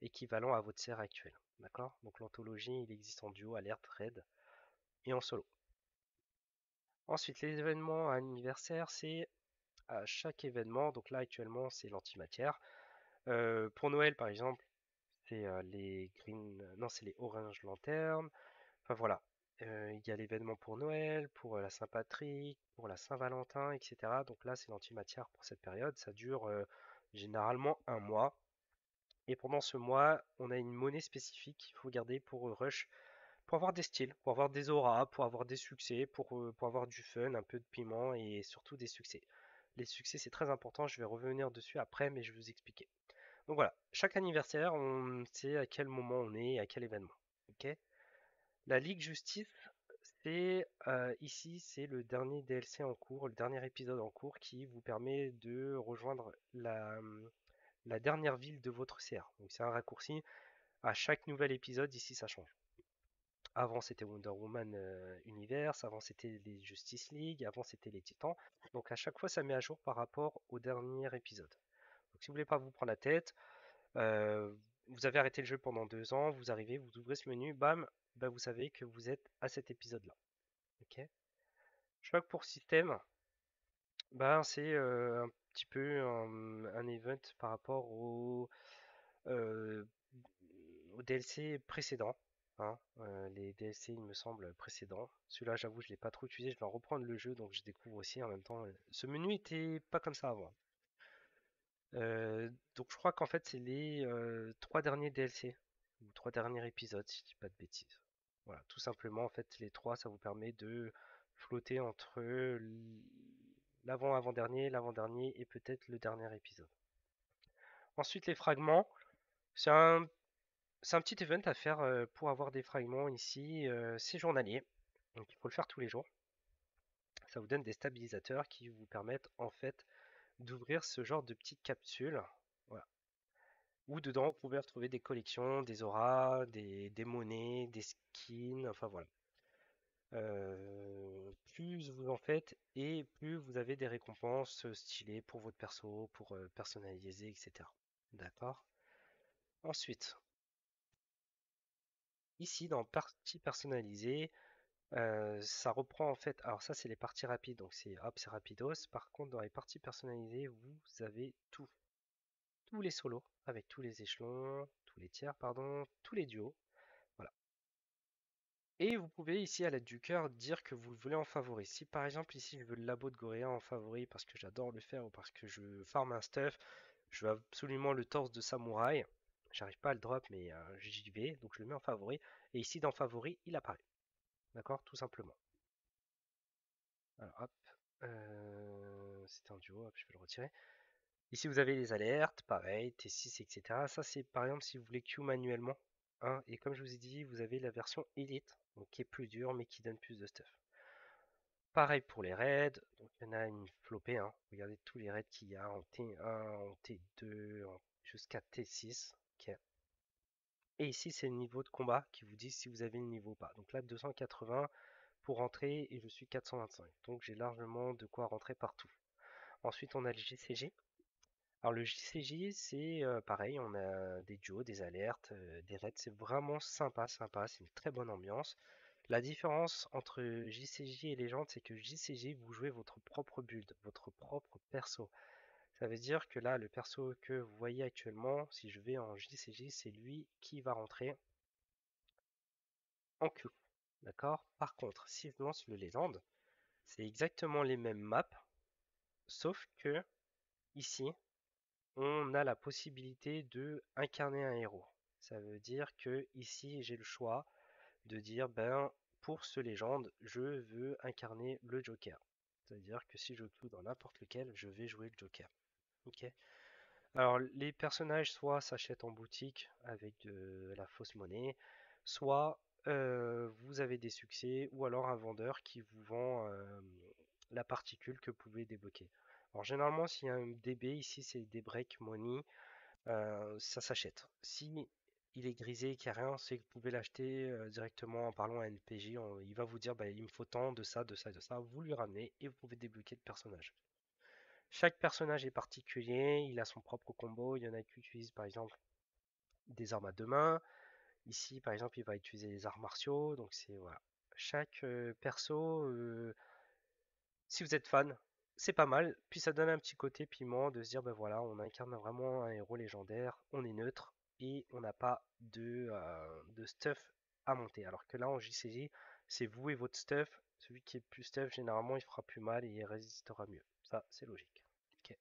équivalent à votre serre actuelle. D'accord. Donc l'anthologie, il existe en duo, alerte, raid et en solo. Ensuite, les événements anniversaires, c'est à chaque événement. Donc là, actuellement, c'est l'antimatière. Pour Noël, par exemple, c'est les green, non, c'est les orange lanternes. Enfin voilà. Il y a l'événement pour Noël, pour la Saint-Patrick, pour la Saint-Valentin, etc. Donc là, c'est l'antimatière pour cette période. Ça dure généralement un mois. Et pendant ce mois, on a une monnaie spécifique qu'il faut garder pour Rush, pour avoir des styles, pour avoir des auras, pour avoir des succès, pour avoir du fun, un peu de piment et surtout des succès. Les succès, c'est très important, je vais revenir dessus après, mais je vais vous expliquer. Donc voilà, chaque anniversaire, on sait à quel moment on est, à quel événement. Ok. La Ligue Justice, c'est ici, c'est le dernier DLC en cours, le dernier épisode en cours qui vous permet de rejoindre la dernière ville de votre CR. Donc c'est un raccourci. À chaque nouvel épisode, ici, ça change. Avant, c'était Wonder Woman Universe, avant, c'était les Justice League, avant, c'était les Titans. Donc à chaque fois, ça met à jour par rapport au dernier épisode. Donc si vous voulez pas vous prendre la tête, euh, vous avez arrêté le jeu pendant 2 ans, vous arrivez, vous ouvrez ce menu, bam, bah, vous savez que vous êtes à cet épisode-là. Ok. Choc pour système, bah, c'est un petit peu un event par rapport euh, au DLC précédent. Hein, les DLC, il me semble, précédents. Celui-là, j'avoue, je l'ai pas trop utilisé. Je vais en reprendre le jeu, donc je découvre aussi en même temps. Ce menu était pas comme ça avant. Donc je crois qu'en fait, c'est les 3 derniers DLC ou 3 derniers épisodes, si je dis pas de bêtises. Voilà, tout simplement, en fait, les 3, ça vous permet de flotter entre l'avant-avant-dernier, l'avant-dernier et peut-être le dernier épisode. Ensuite, les fragments. C'est un C'est un petit event à faire pour avoir des fragments ici. C'est journalier, donc il faut le faire tous les jours. Ça vous donne des stabilisateurs qui vous permettent en fait d'ouvrir ce genre de petites capsules. Voilà. Où dedans vous pouvez retrouver des collections, des auras, des monnaies, des skins, enfin voilà. Plus vous en faites et plus vous avez des récompenses stylées pour votre perso, pour personnaliser, etc. D'accord. Ensuite, ici dans partie personnalisée, Ça reprend en fait, alors ça c'est les parties rapides, donc c'est hop, c'est rapidos. Par contre, dans les parties personnalisées, vous avez tout, tous les solos, avec tous les échelons, tous les tiers, pardon, tous les duos. Voilà. Et vous pouvez ici à l'aide du cœur dire que vous le voulez en favori. Si par exemple ici je veux le labo de Goréa en favori parce que j'adore le faire ou parce que je farm un stuff, je veux absolument le torse de samouraï. J'arrive pas à le drop mais j'y vais, donc je le mets en favori. Et ici dans favori, il apparaît. D'accord? Tout simplement. Alors hop, c'était un duo, hop, je vais le retirer. Ici vous avez les alertes, pareil, T6, etc. Ça c'est par exemple si vous voulez queue manuellement. Hein, et comme je vous ai dit, vous avez la version Elite, donc qui est plus dure mais qui donne plus de stuff. Pareil pour les raids, donc il y en a une flopée, hein. Regardez tous les raids qu'il y a en T1, en T2, jusqu'à T6. Ok. Et ici c'est le niveau de combat qui vous dit si vous avez le niveau ou pas. Donc là 280 pour rentrer et je suis 425. Donc j'ai largement de quoi rentrer partout. Ensuite on a le JCG. Alors le JCJ, c'est pareil, on a des duos, des alertes, des raids, c'est vraiment sympa, sympa, c'est une très bonne ambiance. La différence entre JCJ et Légende, c'est que JCJ, vous jouez votre propre build, votre propre perso. Ça veut dire que là, le perso que vous voyez actuellement, si je vais en JCJ, c'est lui qui va rentrer en queue. D'accord? Par contre, si je lance le Légende, c'est exactement les mêmes maps, sauf que ici, on a la possibilité de incarner un héros. Ça veut dire que ici j'ai le choix de dire ben pour ce légende je veux incarner le Joker. C'est-à-dire que si je joue dans n'importe lequel, je vais jouer le Joker. Ok. Alors les personnages soit s'achètent en boutique avec de la fausse monnaie, soit vous avez des succès ou alors un vendeur qui vous vend la particule que vous pouvez débloquer. Alors généralement s'il y a un DB ici c'est des break money, ça s'achète. Si il est grisé, qu'il n'y a rien, c'est que vous pouvez l'acheter directement en parlant à un NPJ. Il va vous dire bah, il me faut tant de ça, de ça, de ça. Vous lui ramenez et vous pouvez débloquer le personnage. Chaque personnage est particulier, il a son propre combo. Il y en a qui utilisent par exemple des armes à deux mains. Ici par exemple il va utiliser les arts martiaux. Donc c'est voilà. Chaque perso, si vous êtes fan, c'est pas mal. Puis ça donne un petit côté piment de se dire ben voilà, on incarne vraiment un héros légendaire, on est neutre et on n'a pas de stuff à monter. Alors que là en JCJ, c'est vous et votre stuff. Celui qui est plus stuff, généralement, il fera plus mal et il résistera mieux. Ça, c'est logique. Ok.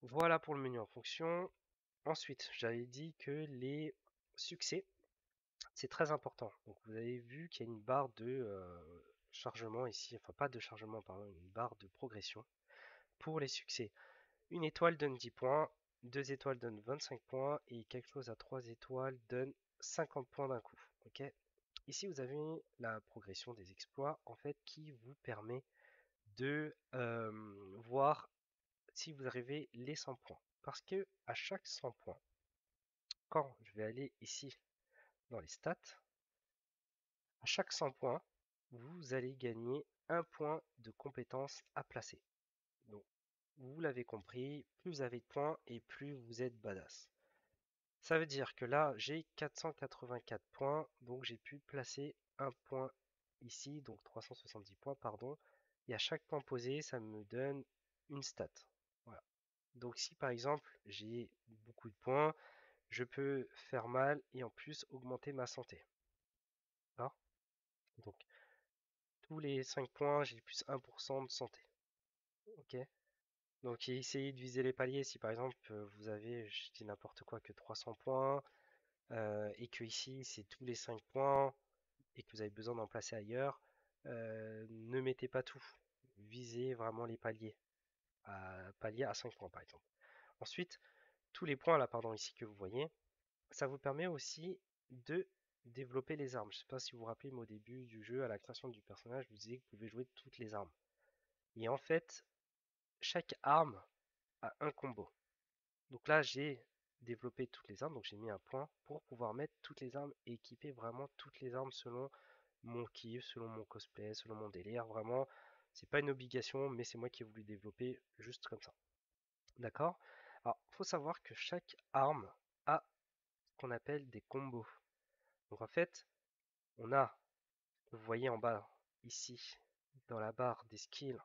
Voilà pour le menu en fonction. Ensuite, j'avais dit que les succès, c'est très important. Donc vous avez vu qu'il y a une barre de chargement ici, enfin pas de chargement, pardon, une barre de progression pour les succès. Une étoile donne 10 points, 2 étoiles donnent 25 points et quelque chose à 3 étoiles donne 50 points d'un coup. Ok. Ici vous avez la progression des exploits en fait qui vous permet de voir si vous arrivez les 100 points. Parce que à chaque 100 points, quand je vais aller ici dans les stats, à chaque 100 points, vous allez gagner un point de compétence à placer. Donc, vous l'avez compris, plus vous avez de points et plus vous êtes badass. Ça veut dire que là, j'ai 484 points, donc j'ai pu placer un point ici, donc 370 points, pardon. Et à chaque point posé, ça me donne une stat. Voilà. Donc si par exemple j'ai beaucoup de points, je peux faire mal et en plus augmenter ma santé. D'accord. Donc tous les 5 points, j'ai plus 1% de santé. Ok. Donc essayez de viser les paliers. Si par exemple vous avez, je dis n'importe quoi, que 300 points et que ici c'est tous les 5 points et que vous avez besoin d'en placer ailleurs, ne mettez pas tout. Visez vraiment les paliers. Palier à 5 points par exemple. Ensuite, tous les points là, pardon, ici que vous voyez, ça vous permet aussi de développer les armes. Je ne sais pas si vous vous rappelez, mais au début du jeu, à la création du personnage, je vous disais que vous pouvez jouer toutes les armes. Et en fait, chaque arme a un combo. Donc là, j'ai développé toutes les armes, donc j'ai mis un point pour pouvoir mettre toutes les armes et équiper vraiment toutes les armes selon mon kiff, selon mon cosplay, selon mon délire. Vraiment, c'est pas une obligation, mais c'est moi qui ai voulu développer juste comme ça. D'accord? Alors, il faut savoir que chaque arme a ce qu'on appelle des combos. Donc en fait, on a Vous voyez en bas, ici, dans la barre des skills,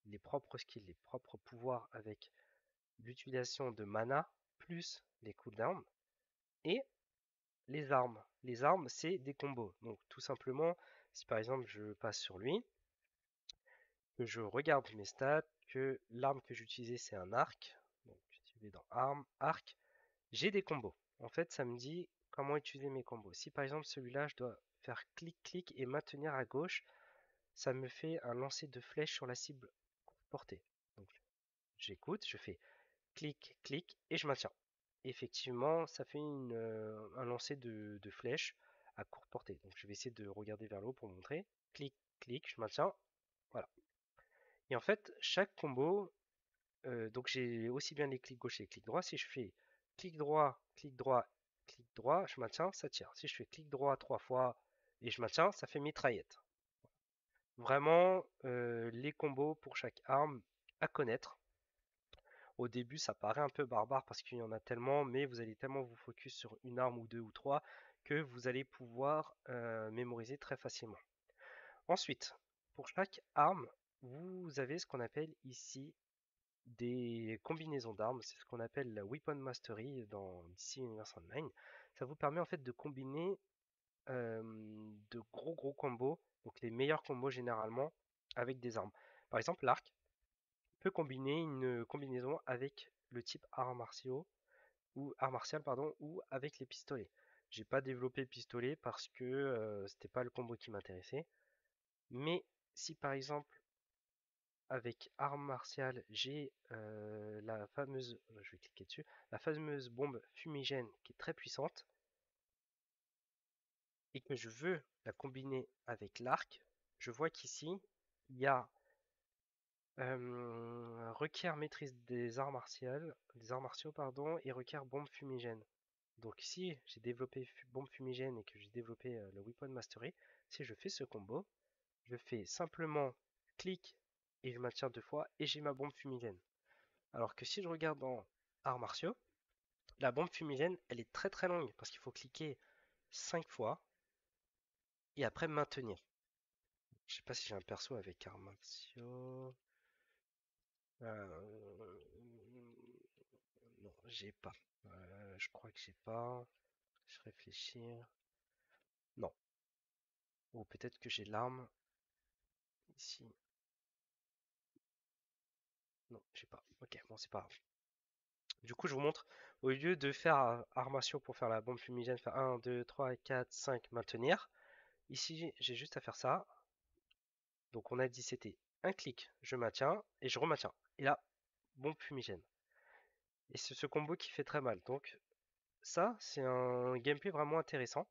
les propres pouvoirs avec l'utilisation de mana, plus les cooldowns, et les armes. Les armes, c'est des combos. Donc tout simplement, si par exemple je passe sur lui, que je regarde mes stats, que l'arme que j'utilisais c'est un arc, donc je vais dans arme, arc, j'ai des combos. En fait, ça me dit comment utiliser mes combos. Si par exemple celui-là, je dois faire clic-clic et maintenir à gauche, ça me fait un lancer de flèche sur la cible portée. Donc j'écoute, je fais clic-clic et je maintiens. Effectivement, ça fait un lancer de flèche à courte portée. Donc je vais essayer de regarder vers le haut pour vous montrer. Clic, clic, je maintiens. Voilà. Et en fait, chaque combo, donc j'ai aussi bien les clics gauche et les clics droit. Si je fais clic droit, clic droit, clic droit, je maintiens, ça tire. Si je fais clic droit 3 fois et je maintiens, ça fait mitraillette. Vraiment, les combos pour chaque arme à connaître. Au début, ça paraît un peu barbare parce qu'il y en a tellement, mais vous allez tellement vous focus sur une arme ou deux ou trois que vous allez pouvoir mémoriser très facilement. Ensuite, pour chaque arme, vous avez ce qu'on appelle ici des combinaisons d'armes. C'est ce qu'on appelle la Weapon Mastery dans DC Universe Online. Ça vous permet en fait de combiner de gros combos, donc les meilleurs combos généralement avec des armes. Par exemple, l'arc peut combiner une combinaison avec le type art martial ou avec les pistolets. J'ai pas développé pistolet parce que c'était pas le combo qui m'intéressait. Mais si par exemple avec arme martiale j'ai la fameuse, je vais cliquer dessus, la fameuse bombe fumigène qui est très puissante et que je veux la combiner avec l'arc, je vois qu'ici il y a requiert maîtrise des arts martiaux pardon, et requiert bombe fumigène. Donc si j'ai développé bombe fumigène et que j'ai développé le Weapon Mastery, si je fais ce combo, je fais simplement clic et je maintiens 2 fois et j'ai ma bombe fumigène. Alors que si je regarde dans arts martiaux, la bombe fumigène elle est très longue parce qu'il faut cliquer 5 fois et après maintenir. Je sais pas si j'ai un perso avec arts martiaux. Non, j'ai pas. Je crois que j'ai pas. Je réfléchis. Non. Ou peut-être que j'ai l'arme ici. Non, j'ai pas. Ok, bon, c'est pas grave. Du coup, je vous montre. Au lieu de faire armation pour faire la bombe fumigène, faire 1, 2, 3, 4, 5, maintenir. Ici, j'ai juste à faire ça. Donc, on a dit c'était un clic, je maintiens et je remaintiens. Et là, bombe fumigène. Et c'est ce combo qui fait très mal. Donc, ça, c'est un gameplay vraiment intéressant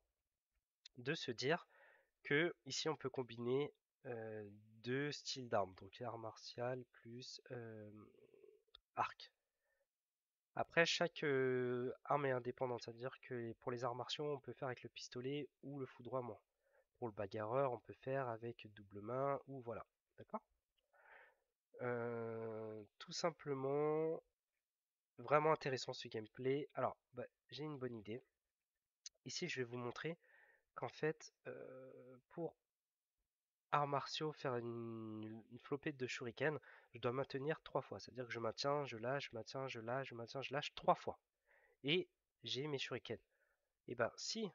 de se dire que ici on peut combiner deux styles d'armes, donc art martial plus arc. Après, chaque arme est indépendante, c'est-à-dire que pour les arts martiaux, on peut faire avec le pistolet ou le foudroiement. Pour le bagarreur, on peut faire avec double main ou voilà. D'accord. Tout simplement, vraiment intéressant ce gameplay. Alors, bah, j'ai une bonne idée. Ici, je vais vous montrer qu'en fait, pour arts martiaux, faire une flopée de shuriken, je dois maintenir 3 fois. C'est-à-dire que je maintiens, je lâche, je maintiens, je lâche, je maintiens, je lâche 3 fois. Et j'ai mes shurikens. Et ben si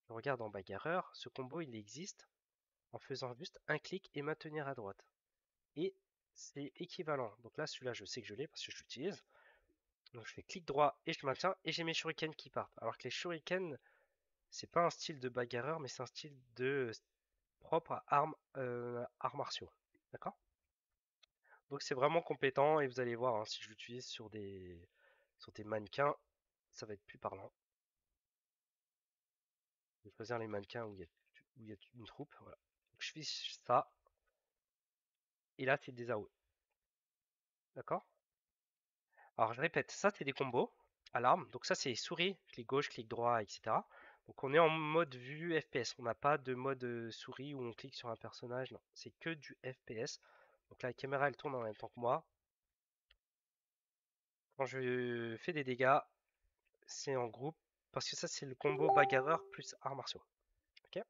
je regarde en bagarreur, ce combo il existe en faisant juste un clic et maintenir à droite. Et c'est équivalent. Donc là celui-là je sais que je l'ai parce que je l'utilise. Donc je fais clic droit et je maintiens et j'ai mes shurikens qui partent. Alors que les shurikens, c'est pas un style de bagarreur mais c'est un style de propre à arts martiaux. D'accord. Donc c'est vraiment compétent et vous allez voir hein, si je l'utilise sur des mannequins, ça va être plus parlant. Je vais choisir les mannequins où il y a une troupe. Voilà. Donc je fais ça. Et là c'est des AOE. D'accord. Alors je répète, ça c'est des combos à l'arme. Donc ça c'est souris, clic gauche, clic droit, etc. Donc on est en mode vue FPS. On n'a pas de mode souris où on clique sur un personnage. Non, c'est que du FPS. Donc la caméra elle tourne en même temps que moi. Quand je fais des dégâts, c'est en groupe. Parce que ça c'est le combo bagarreur plus arts martiaux. Ok.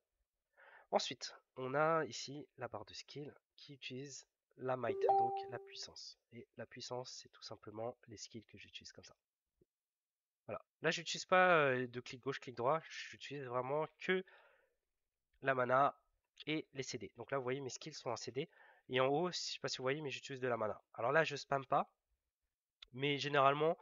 Ensuite, on a ici la barre de skill qui utilise la might, donc la puissance. Et la puissance, c'est tout simplement les skills que j'utilise comme ça. Voilà. Là, j'utilise pas de clic gauche, clic droit. J'utilise vraiment que la mana et les CD. Donc là, vous voyez, mes skills sont en CD. Et en haut, je sais pas si vous voyez, mais j'utilise de la mana. Alors là, je spam pas. Mais généralement,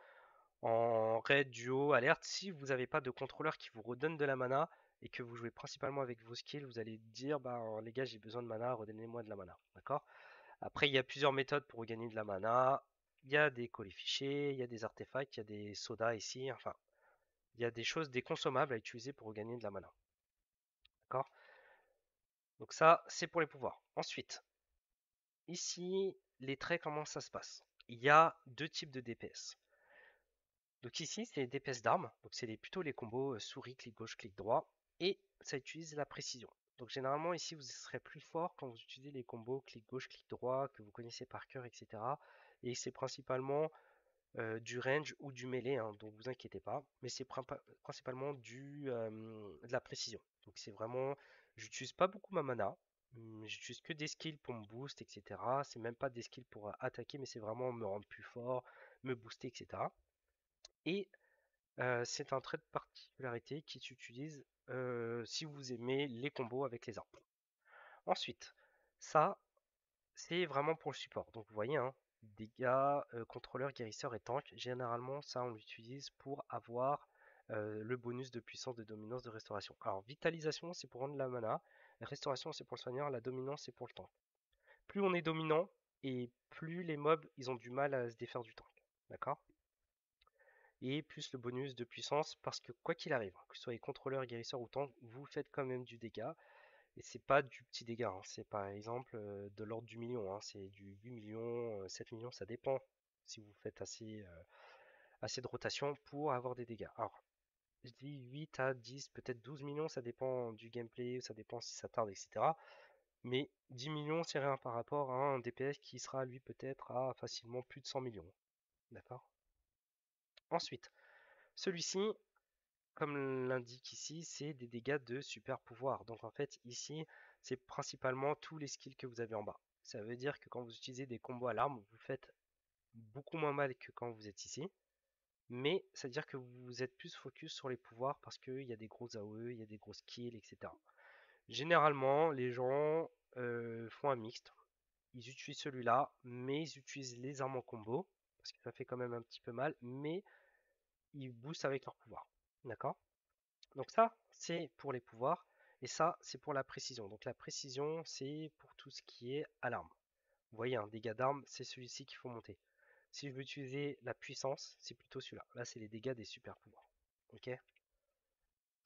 en raid, duo, alerte, si vous n'avez pas de contrôleur qui vous redonne de la mana et que vous jouez principalement avec vos skills, vous allez dire, bah les gars, j'ai besoin de mana, redonnez-moi de la mana. D'accord? Après, il y a plusieurs méthodes pour gagner de la mana. Il y a des collets fichiers, il y a des artefacts, il y a des sodas ici. Enfin, il y a des choses, des consommables à utiliser pour gagner de la mana. D'accord? Donc ça, c'est pour les pouvoirs. Ensuite, ici, les traits, comment ça se passe? Il y a deux types de DPS. Donc ici, c'est les DPS d'armes. Donc c'est plutôt les combos souris, clic gauche, clic droit. Et ça utilise la précision. Donc généralement, ici, vous serez plus fort quand vous utilisez les combos clic gauche, clic droit, que vous connaissez par cœur, etc. Et c'est principalement du range ou du melee, hein, donc vous inquiétez pas. Mais c'est principalement de la précision. Donc c'est vraiment, j'utilise pas beaucoup ma mana. J'utilise que des skills pour me boost, etc. C'est même pas des skills pour attaquer, mais c'est vraiment me rendre plus fort, me booster, etc. Et c'est un trait de particularité qui s'utilise si vous aimez les combos avec les armes. Ensuite, ça, c'est vraiment pour le support. Donc vous voyez, hein, dégâts, contrôleur, guérisseur et tank. Généralement, ça, on l'utilise pour avoir le bonus de puissance, de dominance, de restauration. Alors, vitalisation, c'est pour rendre la mana. Restauration, c'est pour le soigneur. La dominance, c'est pour le tank. Plus on est dominant, et plus les mobs, ils ont du mal à se défaire du tank. D'accord? Et plus le bonus de puissance, parce que quoi qu'il arrive, que ce soit contrôleur, guérisseur ou tank, vous faites quand même du dégât. Et c'est pas du petit dégât, hein. C'est par exemple de l'ordre du million, hein. C'est du 8 millions, 7 millions, ça dépend si vous faites assez de rotation pour avoir des dégâts. Alors, je dis 8 à 10, peut-être 12 millions, ça dépend du gameplay, ça dépend si ça tarde, etc. Mais 10 millions, c'est rien par rapport à un DPS qui sera lui peut-être à facilement plus de 100 millions. D'accord? Ensuite, celui-ci, comme l'indique ici, c'est des dégâts de super pouvoir. Donc en fait, ici, c'est principalement tous les skills que vous avez en bas. Ça veut dire que quand vous utilisez des combos à l'arme, vous faites beaucoup moins mal que quand vous êtes ici. Mais ça veut dire que vous êtes plus focus sur les pouvoirs parce qu'il y a des gros AOE, il y a des gros skills, etc. Généralement, les gens font un mixte. Ils utilisent celui-là, mais ils utilisent les armes en combo parce que ça fait quand même un petit peu mal, mais ils boostent avec leur pouvoir. D'accord? Donc ça, c'est pour les pouvoirs, et ça, c'est pour la précision. Donc la précision, c'est pour tout ce qui est alarme. Vous voyez, un dégât d'arme, c'est celui-ci qu'il faut monter. Si je veux utiliser la puissance, c'est plutôt celui-là. Là, c'est les dégâts des super pouvoirs. Ok.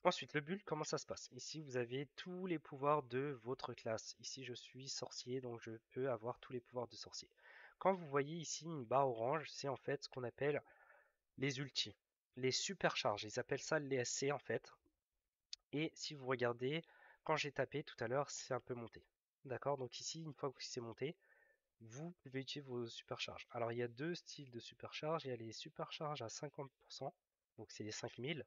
Ensuite, le build, comment ça se passe? Ici, vous avez tous les pouvoirs de votre classe. Ici, je suis sorcier, donc je peux avoir tous les pouvoirs de sorcier. Quand vous voyez ici une barre orange, c'est en fait ce qu'on appelle les ultis, les supercharges. Ils appellent ça les SC en fait. Et si vous regardez, quand j'ai tapé tout à l'heure, c'est un peu monté. D'accord? Donc ici, une fois que c'est monté, vous pouvez utiliser vos supercharges. Alors il y a deux styles de supercharges. Il y a les supercharges à 50%, donc c'est les 5000,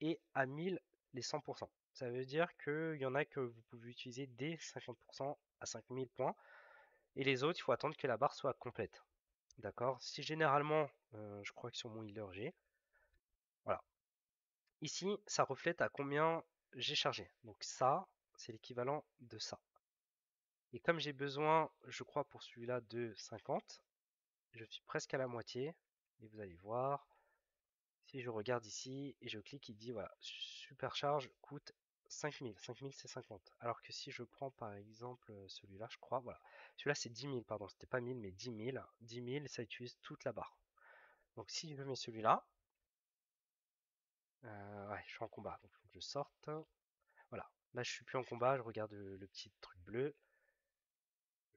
et à 1000, les 100%. Ça veut dire qu'il y en a que vous pouvez utiliser dès 50% à 5000 points, et les autres, il faut attendre que la barre soit complète. D'accord? Si généralement, je crois que sur mon healer j'ai, voilà. Ici, ça reflète à combien j'ai chargé. Donc ça, c'est l'équivalent de ça. Et comme j'ai besoin, je crois pour celui-là de 50, je suis presque à la moitié. Et vous allez voir, si je regarde ici et je clique, il dit voilà, supercharge coûte 5000. 5000 c'est 50. Alors que si je prends par exemple celui-là, je crois, voilà. Celui-là c'est 10 000, pardon, c'était pas 1000 mais 10 000. 10 000, ça utilise toute la barre. Donc si je mets celui-là, ouais, je suis en combat, donc il faut que je sorte. Voilà, là je suis plus en combat, je regarde le petit truc bleu,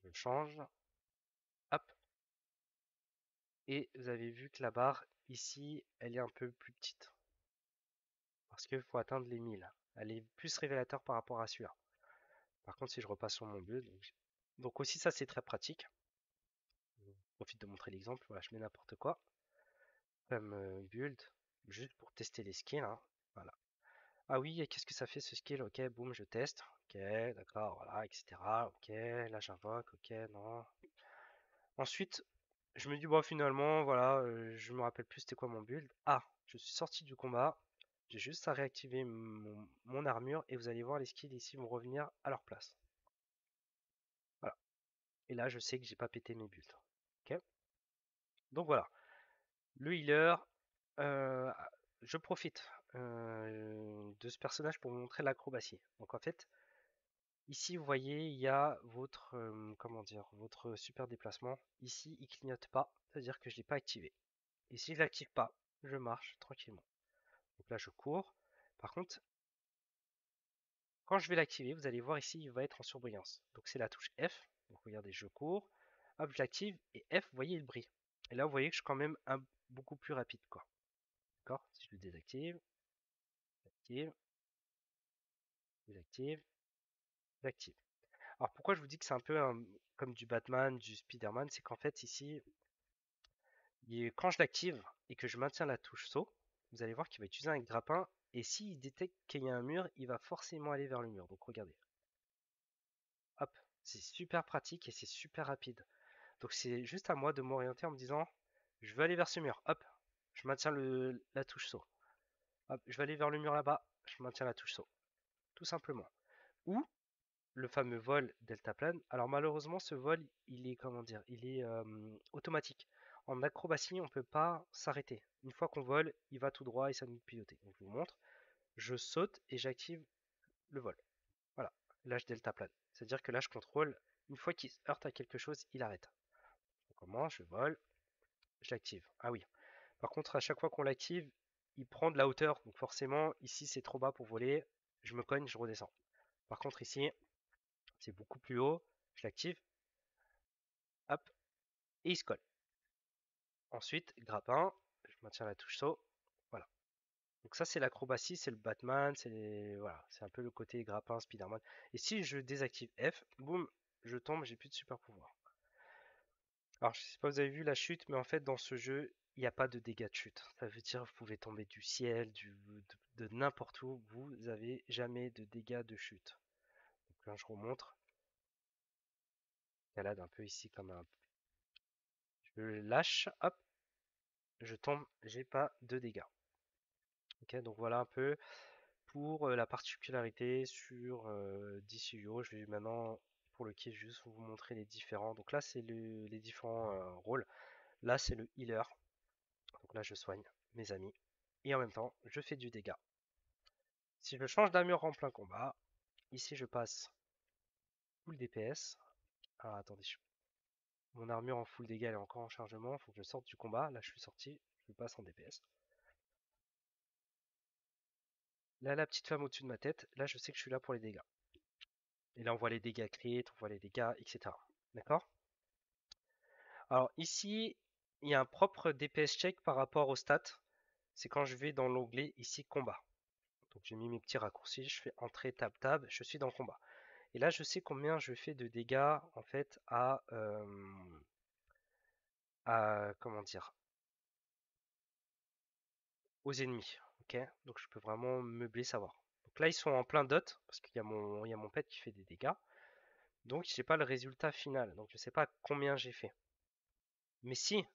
je le change, hop, et vous avez vu que la barre ici, elle est un peu plus petite, parce qu'il faut atteindre les 1000. Elle est plus révélateur par rapport à celui-là. Par contre, si je repasse sur mon build, donc aussi ça c'est très pratique. Je profite de montrer l'exemple, voilà, je mets n'importe quoi comme build, juste pour tester les skills, hein. Voilà. Ah oui, et qu'est-ce que ça fait ce skill? Ok, boum, je teste. Ok, d'accord, voilà, etc. Ok, là j'invoque, ok, non. Ensuite, je me dis, bon, finalement, voilà, je me rappelle plus c'était quoi mon build. Ah, je suis sorti du combat. J'ai juste à réactiver mon armure et vous allez voir les skills ici vont revenir à leur place. Voilà. Et là, je sais que j'ai pas pété mes builds. Ok. Donc voilà. Le healer, euh, je profite de ce personnage pour vous montrer l'acrobatie. Donc en fait, ici vous voyez, il y a votre, comment dire, votre super déplacement. Ici, il clignote pas, c'est-à-dire que je l'ai pas activé. Et si je l'active pas, je marche tranquillement. Donc là, je cours. Par contre, quand je vais l'activer, vous allez voir ici, il va être en surbrillance. Donc c'est la touche F. Donc regardez, je cours. Hop, je l'active et F, vous voyez, il brille. Et là, vous voyez que je suis quand même beaucoup plus rapide, quoi. D'accord? Si je le désactive, active, désactive, j'active. Alors pourquoi je vous dis que c'est un peu comme du Batman, du Spider-Man, c'est qu'en fait ici, quand je l'active et que je maintiens la touche saut, vous allez voir qu'il va utiliser un grappin et s'il détecte qu'il y a un mur, il va forcément aller vers le mur. Donc regardez, hop, c'est super pratique et c'est super rapide. Donc c'est juste à moi de m'orienter en me disant, je veux aller vers ce mur, hop, je maintiens la touche saut. Hop, je vais aller vers le mur là-bas, je maintiens la touche saut. Tout simplement. Ou le fameux vol deltaplane. Alors malheureusement, ce vol, il est comment dire, il est automatique. En acrobatie, on ne peut pas s'arrêter. Une fois qu'on vole, il va tout droit et ça nous piloter. Donc je vous montre. Je saute et j'active le vol. Voilà. Là, je deltaplane. C'est-à-dire que là, je contrôle. Une fois qu'il se heurte à quelque chose, il arrête. Donc, comment? Je vole, je l'active. Ah oui. Par contre, à chaque fois qu'on l'active, il prend de la hauteur. Donc forcément, ici, c'est trop bas pour voler. Je me cogne, je redescends. Par contre, ici, c'est beaucoup plus haut. Je l'active. Hop, et il se colle. Ensuite, grappin, je maintiens la touche saut. Voilà. Donc ça c'est l'acrobatie, c'est le Batman, voilà, c'est un peu le côté grappin Spider-Man. Et si je désactive F, boum, je tombe, j'ai plus de super pouvoir. Alors je sais pas si vous avez vu la chute, mais en fait dans ce jeu, il n'y a pas de dégâts de chute. Ça veut dire que vous pouvez tomber du ciel, de n'importe où, vous avez jamais de dégâts de chute. Donc là je remontre, escalade un peu ici comme un. Je lâche, hop, je tombe, j'ai pas de dégâts. Ok, donc voilà un peu pour la particularité sur DCUO. Je vais maintenant pour le kill juste vous montrer les différents. Donc là c'est les différents rôles. Là c'est le healer. Donc là je soigne mes amis. Et en même temps je fais du dégât. Si je change d'armure en plein combat, ici je passe full DPS. Ah attendez, mon armure en full dégâts elle est encore en chargement. Il faut que je sorte du combat. Là je suis sorti, je passe en DPS. Là la petite femme au-dessus de ma tête, là je sais que je suis là pour les dégâts. Et là on voit les dégâts crit, on voit les dégâts, etc. D'accord? Alors ici, il y a un propre DPS check par rapport aux stats. C'est quand je vais dans l'onglet ici combat. Donc j'ai mis mes petits raccourcis, je fais entrée tab tab, je suis dans combat. Et là je sais combien je fais de dégâts en fait à comment dire aux ennemis. Ok, donc je peux vraiment meubler savoir. Donc là ils sont en plein dot parce il y a mon pet qui fait des dégâts. Donc j'ai pas le résultat final. Donc je sais pas combien j'ai fait. Mais si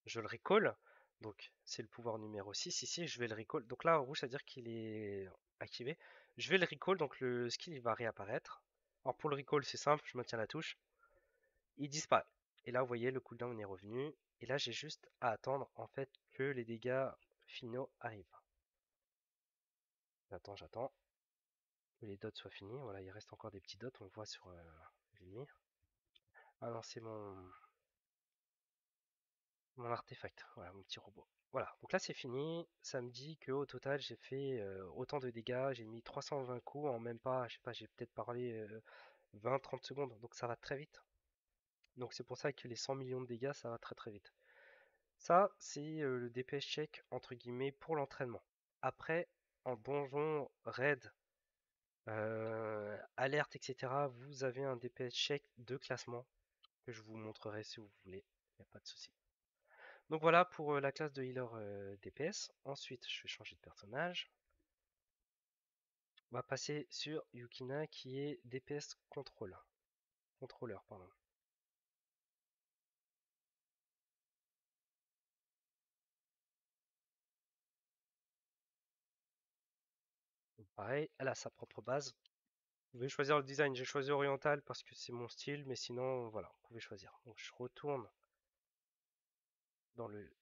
je le recall. Donc c'est le pouvoir numéro 6. Ici, je vais le recall. Donc là, en rouge, ça veut dire qu'il est activé. Je vais le recall, donc le skill il va réapparaître. Alors pour le recall, c'est simple, je maintiens la touche. Il disparaît. Et là, vous voyez, le cooldown est revenu. Et là, j'ai juste à attendre en fait que les dégâts finaux arrivent. J'attends que les dots soient finis. Voilà, il reste encore des petits dots, on le voit sur l'ennemi. Ah non, c'est mon artefact, voilà, mon petit robot. Voilà, donc là c'est fini. Ça me dit qu'au total j'ai fait autant de dégâts. J'ai mis 320 coups en même pas, je sais pas, j'ai peut-être parlé 20-30 secondes. Donc ça va très vite. Donc c'est pour ça que les 100 millions de dégâts ça va très très vite. Ça c'est le DPS check entre guillemets pour l'entraînement. Après, en donjon, raid, alerte, etc., vous avez un DPS check de classement que je vous montrerai si vous voulez. Il n'y a pas de souci. Donc voilà pour la classe de healer DPS. Ensuite, je vais changer de personnage. On va passer sur Yukina qui est DPS contrôleur, pardon. Donc, pareil, elle a sa propre base. Vous pouvez choisir le design. J'ai choisi oriental parce que c'est mon style, mais sinon, voilà, vous pouvez choisir. Donc je retourne dans le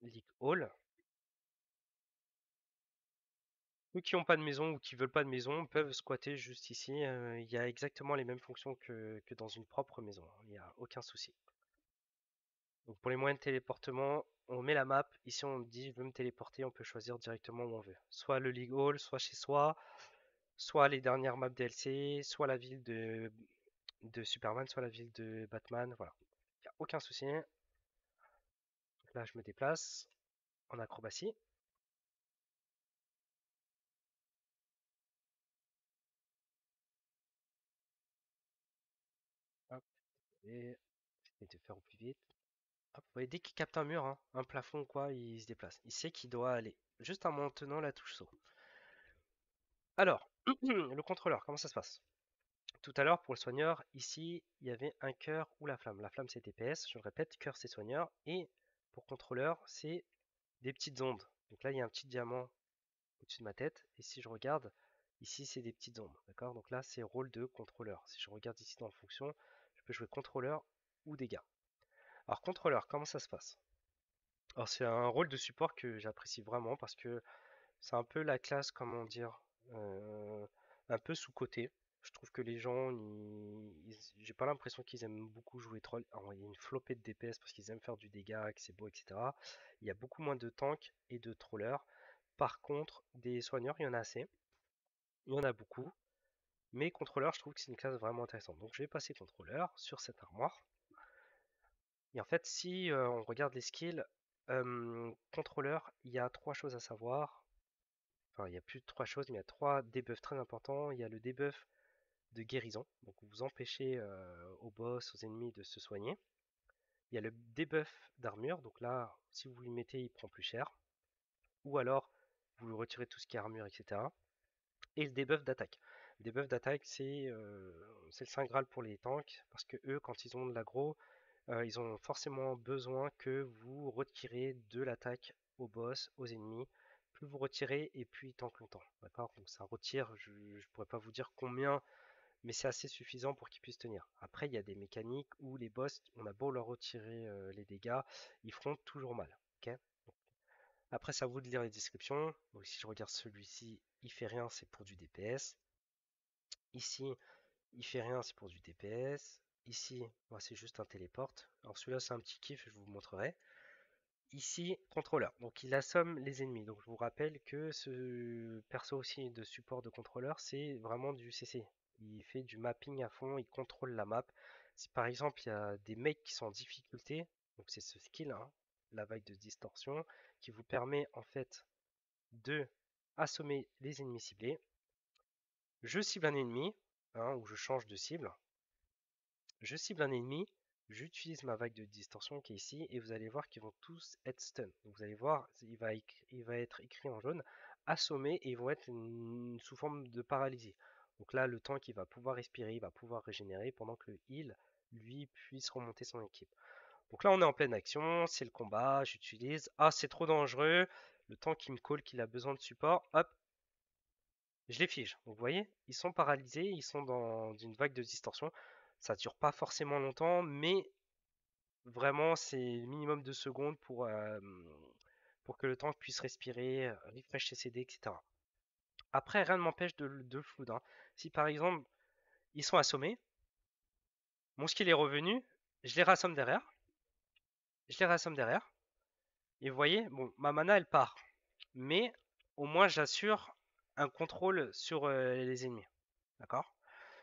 League Hall. Ceux qui n'ont pas de maison ou qui veulent pas de maison peuvent squatter juste ici. Il y a exactement les mêmes fonctions que dans une propre maison. Il n'y a aucun souci. Donc pour les moyens de téléportement, on met la map. Ici on dit je veux me téléporter, on peut choisir directement où on veut. Soit le League Hall, soit chez soi, soit les dernières maps DLC, soit la ville de Superman, soit la ville de Batman. Voilà. Il n'y a aucun souci. Donc là je me déplace en acrobatie. Hop, et j'essaie de faire au plus vite. Hop, vous voyez, dès qu'il capte un mur, hein, un plafond ou quoi, il se déplace. Il sait qu'il doit aller. Juste en maintenant la touche saut. Alors, le contrôleur, comment ça se passe? Tout à l'heure, pour le soigneur, ici, il y avait un cœur ou la flamme. La flamme, c'est DPS, je le répète, cœur, c'est soigneur. Et pour contrôleur, c'est des petites ondes. Donc là, il y a un petit diamant au-dessus de ma tête. Et si je regarde, ici, c'est des petites ondes. D'accord? Donc là, c'est rôle de contrôleur. Si je regarde ici dans la fonction, je peux jouer contrôleur ou dégâts. Alors, contrôleur, comment ça se passe? Alors, c'est un rôle de support que j'apprécie vraiment parce que c'est un peu la classe, comment dire, euh, un peu sous-cotée. Je trouve que les gens, j'ai pas l'impression qu'ils aiment beaucoup jouer troll. Alors, il y a une flopée de DPS parce qu'ils aiment faire du dégât, que c'est beau, etc. Il y a beaucoup moins de tanks et de trollers. Par contre, des soigneurs, il y en a assez. Il y en a beaucoup. Mais contrôleur, je trouve que c'est une classe vraiment intéressante. Donc je vais passer contrôleur sur cette armoire. Et en fait, si on regarde les skills, contrôleur, il y a trois choses à savoir. Enfin, il y a plus de trois choses, mais il y a trois debuffs très importants. Il y a le debuff de guérison, donc vous empêchez aux boss, aux ennemis de se soigner. Il y a le debuff d'armure, donc là, si vous lui mettez, il prend plus cher. Ou alors, vous lui retirez tout ce qui est armure, etc. Et le debuff d'attaque. Le debuff d'attaque, c'est le Saint Graal pour les tanks, parce que eux, quand ils ont de l'aggro, ils ont forcément besoin que vous retirez de l'attaque aux boss, aux ennemis. Plus vous retirez et plus ils tankent longtemps. D'accord? Donc ça retire, je ne pourrais pas vous dire combien, mais c'est assez suffisant pour qu'ils puissent tenir. Après, il y a des mécaniques où les boss, on a beau leur retirer les dégâts, ils feront toujours mal. Ok? Après, c'est à vous de lire les descriptions. Donc si je regarde celui-ci, il fait rien, c'est pour du DPS. Ici, il fait rien, c'est pour du DPS. Ici, moi, c'est juste un téléporte. Alors celui-là, c'est un petit kiff, je vous montrerai. Ici, contrôleur. Donc il assomme les ennemis. Donc je vous rappelle que ce perso aussi de support de contrôleur, c'est vraiment du CC. Il fait du mapping à fond, il contrôle la map. Si par exemple il y a des mecs qui sont en difficulté, donc c'est ce skill, hein, la vague de distorsion, qui vous permet en fait de assommer les ennemis ciblés. Je cible un ennemi, hein, ou je change de cible. Je cible un ennemi, j'utilise ma vague de distorsion qui est ici, et vous allez voir qu'ils vont tous être stun. Donc vous allez voir, il va être écrit en jaune, assommé, et ils vont être sous forme de paralysie. Donc là, le tank, il va pouvoir respirer, il va pouvoir régénérer, pendant que le heal, lui, puisse remonter son équipe. Donc là, on est en pleine action, c'est le combat, j'utilise. Ah, c'est trop dangereux, le tank qui me call, qu'il a besoin de support, hop, je les fige. Donc vous voyez, ils sont paralysés, ils sont dans une vague de distorsion. Ça dure pas forcément longtemps, mais vraiment c'est minimum de secondes pour que le tank puisse respirer, refresh ses CD, etc. Après, rien ne m'empêche de le flood, hein. Si par exemple, ils sont assommés, mon skill est revenu, je les rassomme derrière. Je les rassomme derrière. Et vous voyez, bon, ma mana elle part. Mais au moins j'assure un contrôle sur les ennemis. D'accord?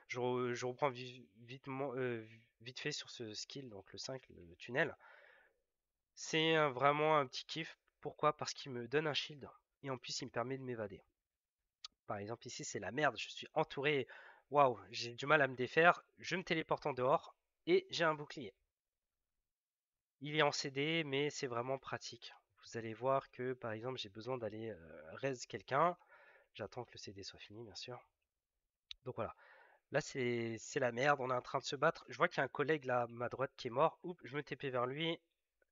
Je reprends vite fait sur ce skill, donc le 5, le tunnel. C'est vraiment un petit kiff. Pourquoi? Parce qu'il me donne un shield et en plus il me permet de m'évader. Par exemple ici c'est la merde, je suis entouré. Waouh, j'ai du mal à me défaire. Je me téléporte en dehors et j'ai un bouclier. Il est en CD mais c'est vraiment pratique. Vous allez voir que par exemple j'ai besoin d'aller raise quelqu'un. J'attends que le CD soit fini, bien sûr. Donc voilà. Là, c'est la merde. On est en train de se battre. Je vois qu'il y a un collègue là à ma droite qui est mort. Oups, je me TP vers lui.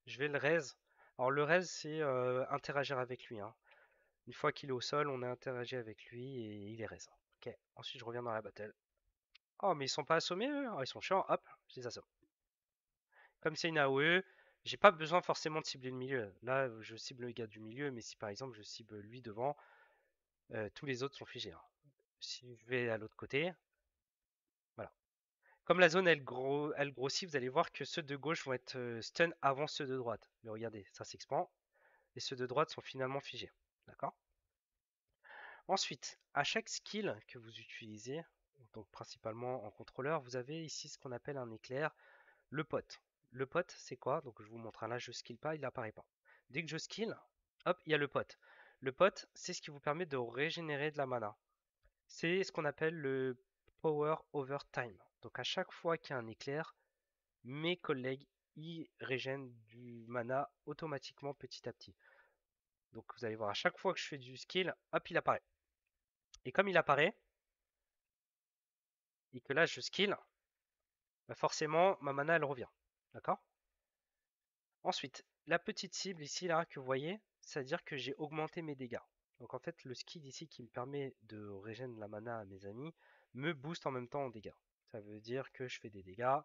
Je vais le raise. Alors, le raise, c'est interagir avec lui, hein. Une fois qu'il est au sol, on a interagi avec lui et il est raise. Ok. Ensuite, je reviens dans la battle. Oh, mais ils sont pas assommés, eux? Oh, ils sont chiants. Hop, je les assomme. Comme c'est une AOE, j'ai pas besoin forcément de cibler le milieu. Là, je cible le gars du milieu, mais si par exemple je cible lui devant, tous les autres sont figés, hein. Si je vais à l'autre côté, voilà. Comme la zone elle grossit, vous allez voir que ceux de gauche vont être stun avant ceux de droite. Mais regardez, ça s'expand. Et ceux de droite sont finalement figés. D'accord? Ensuite, à chaque skill que vous utilisez, donc principalement en contrôleur, vous avez ici ce qu'on appelle un éclair, le pote. Le pote, c'est quoi? Donc je vous montre, hein, là je skill pas, il n'apparaît pas. Dès que je skill, hop, il y a le pote. Le pote, c'est ce qui vous permet de régénérer de la mana. C'est ce qu'on appelle le power over time. Donc à chaque fois qu'il y a un éclair, mes collègues y régènent du mana automatiquement petit à petit. Donc vous allez voir, à chaque fois que je fais du skill, hop, il apparaît. Et comme il apparaît, et que là je skill, bah forcément ma mana elle revient. D'accord? Ensuite, la petite cible ici là que vous voyez, c'est-à-dire que j'ai augmenté mes dégâts. Donc en fait, le skill ici qui me permet de régénérer la mana à mes amis me booste en même temps en dégâts. Ça veut dire que je fais des dégâts,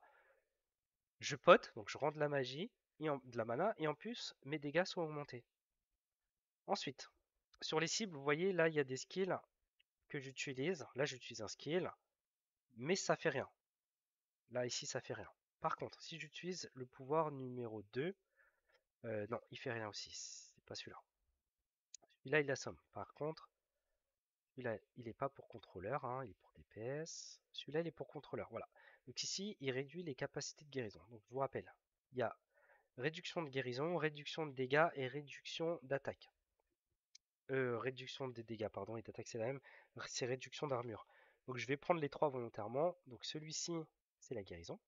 je pote, donc je rends de la magie, de la mana, et en plus mes dégâts sont augmentés. Ensuite, sur les cibles, vous voyez là il y a des skills que j'utilise. Là j'utilise un skill, mais ça fait rien. Là ici ça fait rien. Par contre, si j'utilise le pouvoir numéro 2, non, il fait rien aussi, c'est pas celui-là. Celui-là il assomme. Par contre, celui-là il est pas pour contrôleur, hein, il est pour DPS. Celui-là il est pour contrôleur, voilà. Donc ici il réduit les capacités de guérison. Donc je vous rappelle, il y a réduction de guérison, réduction de dégâts et réduction d'attaque. Réduction des dégâts, pardon, et d'attaque c'est la même, c'est réduction d'armure. Donc je vais prendre les trois volontairement. Donc celui-ci, c'est la guérison.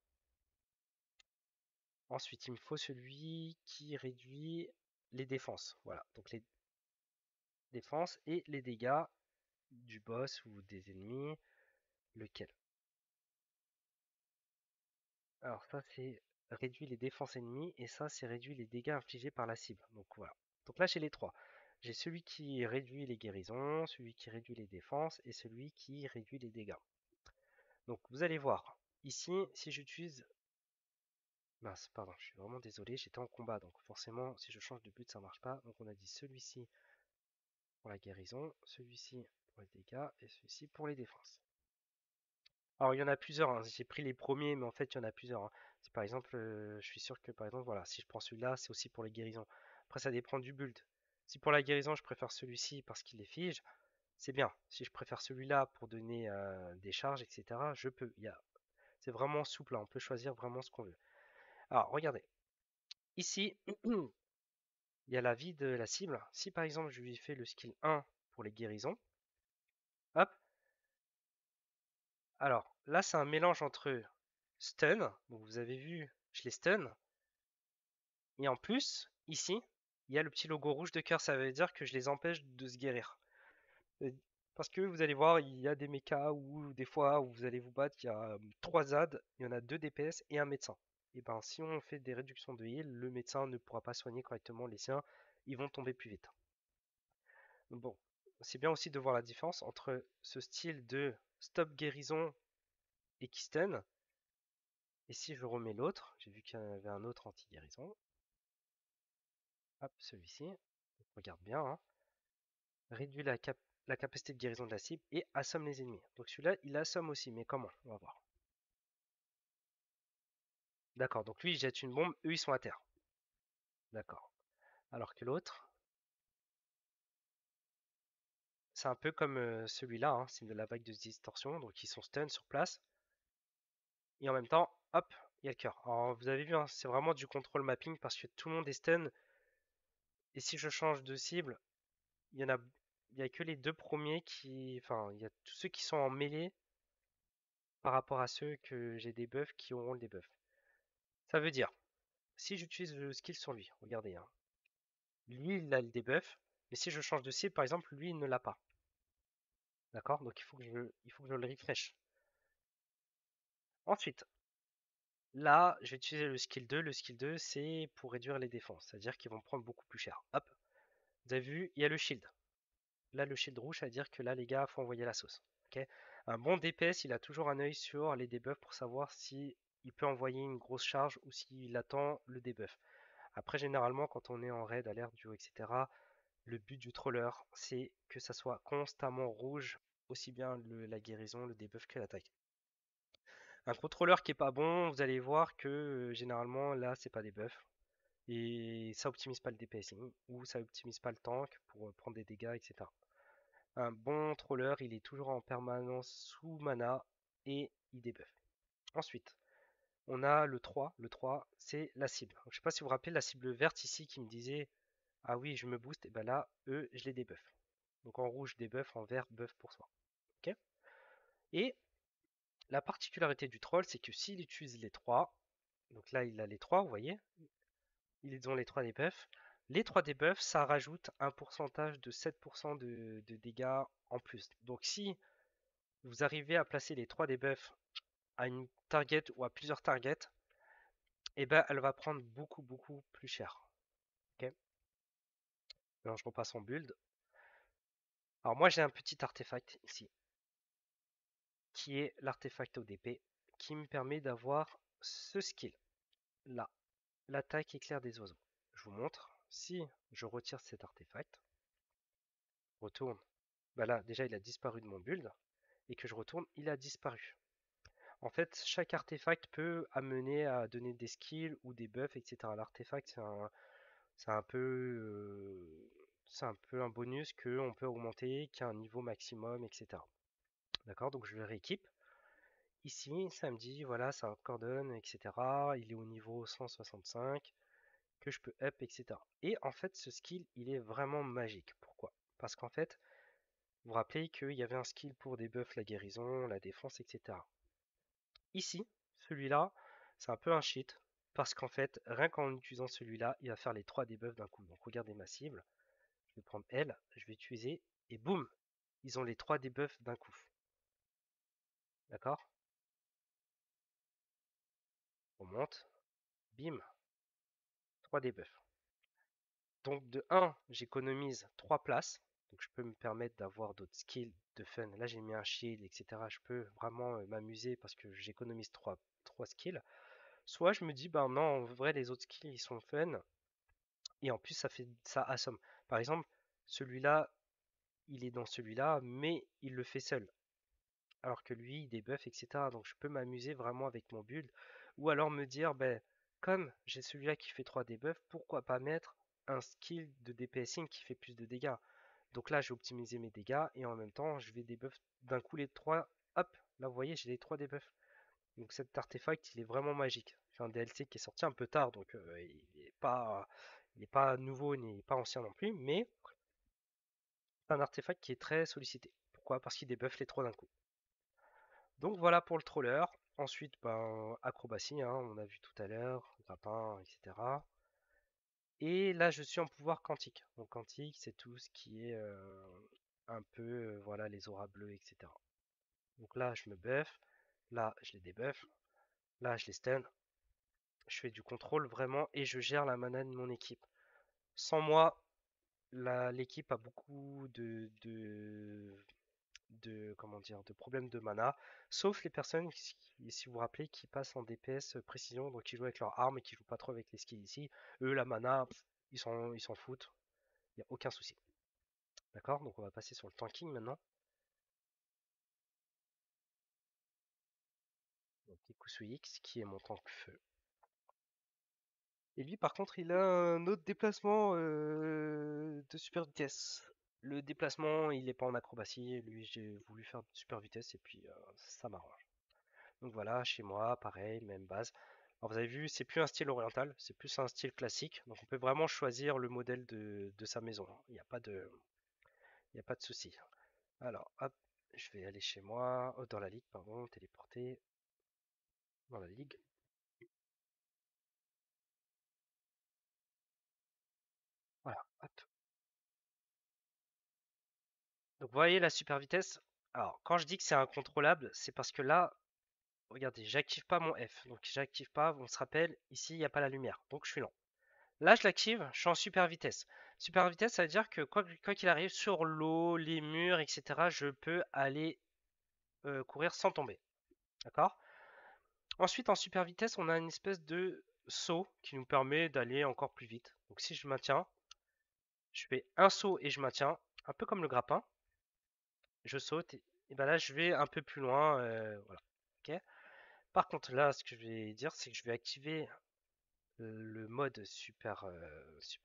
Ensuite, il me faut celui qui réduit les défenses. Voilà, donc les défenses et les dégâts du boss ou des ennemis. Lequel? Alors ça, c'est réduit les défenses ennemies et ça, c'est réduit les dégâts infligés par la cible. Donc voilà. Donc là, j'ai les trois. J'ai celui qui réduit les guérisons, celui qui réduit les défenses et celui qui réduit les dégâts. Donc vous allez voir, ici, si j'utilise... Mince, pardon, je suis vraiment désolé, j'étais en combat, donc forcément, si je change de but, ça marche pas. Donc on a dit celui-ci pour la guérison, celui-ci pour les dégâts et celui-ci pour les défenses. Alors il y en a plusieurs, hein. J'ai pris les premiers, mais en fait il y en a plusieurs, hein. Par exemple, je suis sûr que par exemple, voilà, si je prends celui-là, c'est aussi pour les guérisons. Après, ça dépend du build. Si pour la guérison, je préfère celui-ci parce qu'il est fige, c'est bien. Si je préfère celui-là pour donner des charges, etc., je peux. C'est vraiment souple, hein. On peut choisir vraiment ce qu'on veut. Alors, regardez. Ici, il y a la vie de la cible. Si par exemple, je lui fais le skill 1 pour les guérisons, hop. Alors, là, c'est un mélange entre stun, donc vous avez vu, je les stun, et en plus, ici, il y a le petit logo rouge de cœur, ça veut dire que je les empêche de se guérir. Parce que vous allez voir, il y a des mechas où des fois où vous allez vous battre, il y a 3 ZAD, il y en a 2 DPS et un médecin. Et ben si on fait des réductions de heal, le médecin ne pourra pas soigner correctement les siens, ils vont tomber plus vite. Bon, c'est bien aussi de voir la différence entre ce style de stop guérison et qui stun. Et si je remets l'autre, j'ai vu qu'il y en avait un autre anti-guérison. Hop, celui-ci. Regarde bien, hein. Réduit la capacité de guérison de la cible et assomme les ennemis. Donc celui-là, il assomme aussi, mais comment? On va voir. D'accord, donc lui, il jette une bombe, eux, ils sont à terre. D'accord. Alors que l'autre, c'est un peu comme celui-là, hein, c'est de la vague de distorsion, donc ils sont stun sur place. Et en même temps, hop, il y a le cœur. Alors vous avez vu, hein, c'est vraiment du contrôle mapping parce que tout le monde est stun. Et si je change de cible, il y a que les deux premiers qui... Enfin, il y a tous ceux qui sont en mêlée par rapport à ceux que j'ai des buffs qui auront le debuff. Ça veut dire, si j'utilise le skill sur lui, regardez, hein, lui il a le debuff, mais si je change de cible, par exemple, lui il ne l'a pas. D'accord? Donc il faut que je le refresh. Ensuite, là, je vais utiliser le skill 2. Le skill 2, c'est pour réduire les défenses, c'est-à-dire qu'ils vont prendre beaucoup plus cher. Hop, vous avez vu, il y a le shield. Là, le shield rouge, ça veut dire que là, les gars, faut envoyer la sauce. Ok. Un bon DPS, il a toujours un œil sur les debuffs pour savoir si il peut envoyer une grosse charge ou s'il attend le debuff. Après, généralement, quand on est en raid, alerte, duo, etc., le but du troller, c'est que ça soit constamment rouge, aussi bien la guérison, le debuff que l'attaque. Un contrôleur qui est pas bon, vous allez voir que généralement là c'est pas des buffs et ça optimise pas le DPSing ou ça optimise pas le tank pour prendre des dégâts, etc. Un bon troller, il est toujours en permanence sous mana et il débuff. Ensuite, on a le 3. Le 3, c'est la cible. Je sais pas si vous vous rappelez la cible verte ici qui me disait ah oui, je me booste, et ben là, eux, je les débuff. Donc en rouge, débuff, en vert, buff pour soi. Ok. Et la particularité du troll, c'est que s'il utilise les 3, donc là il a les 3, vous voyez, ils ont les 3 debuffs. Les 3 debuffs, ça rajoute un pourcentage de 7% de dégâts en plus. Donc si vous arrivez à placer les 3 debuffs à une target ou à plusieurs targets, et ben elle va prendre beaucoup beaucoup plus cher. Ok. Alors je repasse en build. Alors moi j'ai un petit artefact ici, qui est l'artefact ODP, qui me permet d'avoir ce skill là, l'attaque éclair des oiseaux. Je vous montre, si je retire cet artefact, retourne, bah là déjà il a disparu de mon build, et que je retourne, il a disparu. En fait, chaque artefact peut amener à donner des skills ou des buffs, etc. L'artefact, c'est un peu, c'est un peu un bonus qu'on peut augmenter, qui a un niveau maximum, etc. D'accord, donc je le rééquipe. Ici, ça me dit, voilà, ça coordonne, etc. Il est au niveau 165, que je peux up, etc. Et en fait, ce skill, il est vraiment magique. Pourquoi? Parce qu'en fait, vous vous rappelez qu'il y avait un skill pour debuff la guérison, la défense, etc. Ici, celui-là, c'est un peu un cheat. Parce qu'en fait, rien qu'en utilisant celui-là, il va faire les 3 debuffs d'un coup. Donc regardez ma cible. Je vais prendre elle, je vais utiliser, et boum, ils ont les 3 debuffs d'un coup. D'accord? On monte, bim, 3 debuffs. Donc de 1, j'économise 3 places. Donc je peux me permettre d'avoir d'autres skills de fun. Là j'ai mis un shield, etc. Je peux vraiment m'amuser parce que j'économise 3 skills. Soit je me dis, ben non, en vrai les autres skills ils sont fun. Et en plus ça assomme. Par exemple, celui-là, il est dans celui-là, mais il le fait seul. Alors que lui, il débuff, etc. Donc je peux m'amuser vraiment avec mon build. Ou alors me dire, ben, comme j'ai celui-là qui fait 3 debuffs, pourquoi pas mettre un skill de DPSing qui fait plus de dégâts. Donc là, j'ai optimisé mes dégâts et en même temps, je vais debuff d'un coup les 3. Hop, là vous voyez, j'ai les 3 debuffs. Donc cet artefact, il est vraiment magique. C'est un DLC qui est sorti un peu tard, donc il est pas nouveau ni pas ancien non plus, mais c'est un artefact qui est très sollicité. Pourquoi? Parce qu'il débuffe les 3 d'un coup. Donc voilà pour le troller. Ensuite, ben, acrobatie, hein, on a vu tout à l'heure, grappin, etc. Et là, je suis en pouvoir quantique. Donc quantique, c'est tout ce qui est un peu, voilà, les auras bleues, etc. Donc là, je me buff. Là, je les débuff. Là, je les stun. Je fais du contrôle vraiment et je gère la mana de mon équipe. Sans moi, l'équipe a beaucoup comment dire, de problèmes de mana, sauf les personnes, si vous vous rappelez, qui passent en DPS précision, donc qui jouent avec leurs armes et qui jouent pas trop avec les skills ici. Eux, la mana, ils s'en foutent, il n'y a aucun souci. D'accord? Donc on va passer sur le tanking maintenant. Donc Kusui X, qui est mon tank feu. Et lui, par contre, il a un autre déplacement de super vitesse. Le déplacement, il n'est pas en acrobatie. Lui, j'ai voulu faire de super vitesse et puis ça m'arrange. Donc voilà, chez moi, pareil, même base. Alors vous avez vu, c'est plus un style oriental, c'est plus un style classique. Donc on peut vraiment choisir le modèle de sa maison. Il n'y a pas de souci. Alors, hop, je vais aller chez moi, dans la ligue, pardon, téléporter dans la ligue. Voilà, hop. Donc vous voyez la super vitesse, Alors, quand je dis que c'est incontrôlable, c'est parce que là, regardez, j'active pas mon F. Donc, j'active pas, on se rappelle, ici, il n'y a pas la lumière. Donc, je suis lent. Là, je l'active, je suis en super vitesse. Super vitesse, ça veut dire que quoi qu'il arrive, sur l'eau, les murs, etc., je peux aller courir sans tomber. D'accord? Ensuite, en super vitesse, on a une espèce de saut qui nous permet d'aller encore plus vite. Donc, si je maintiens, je fais un saut et je maintiens, un peu comme le grappin. Je saute et ben là, je vais un peu plus loin. Voilà. Ok. Par contre, là, ce que je vais dire, c'est que je vais activer le mode super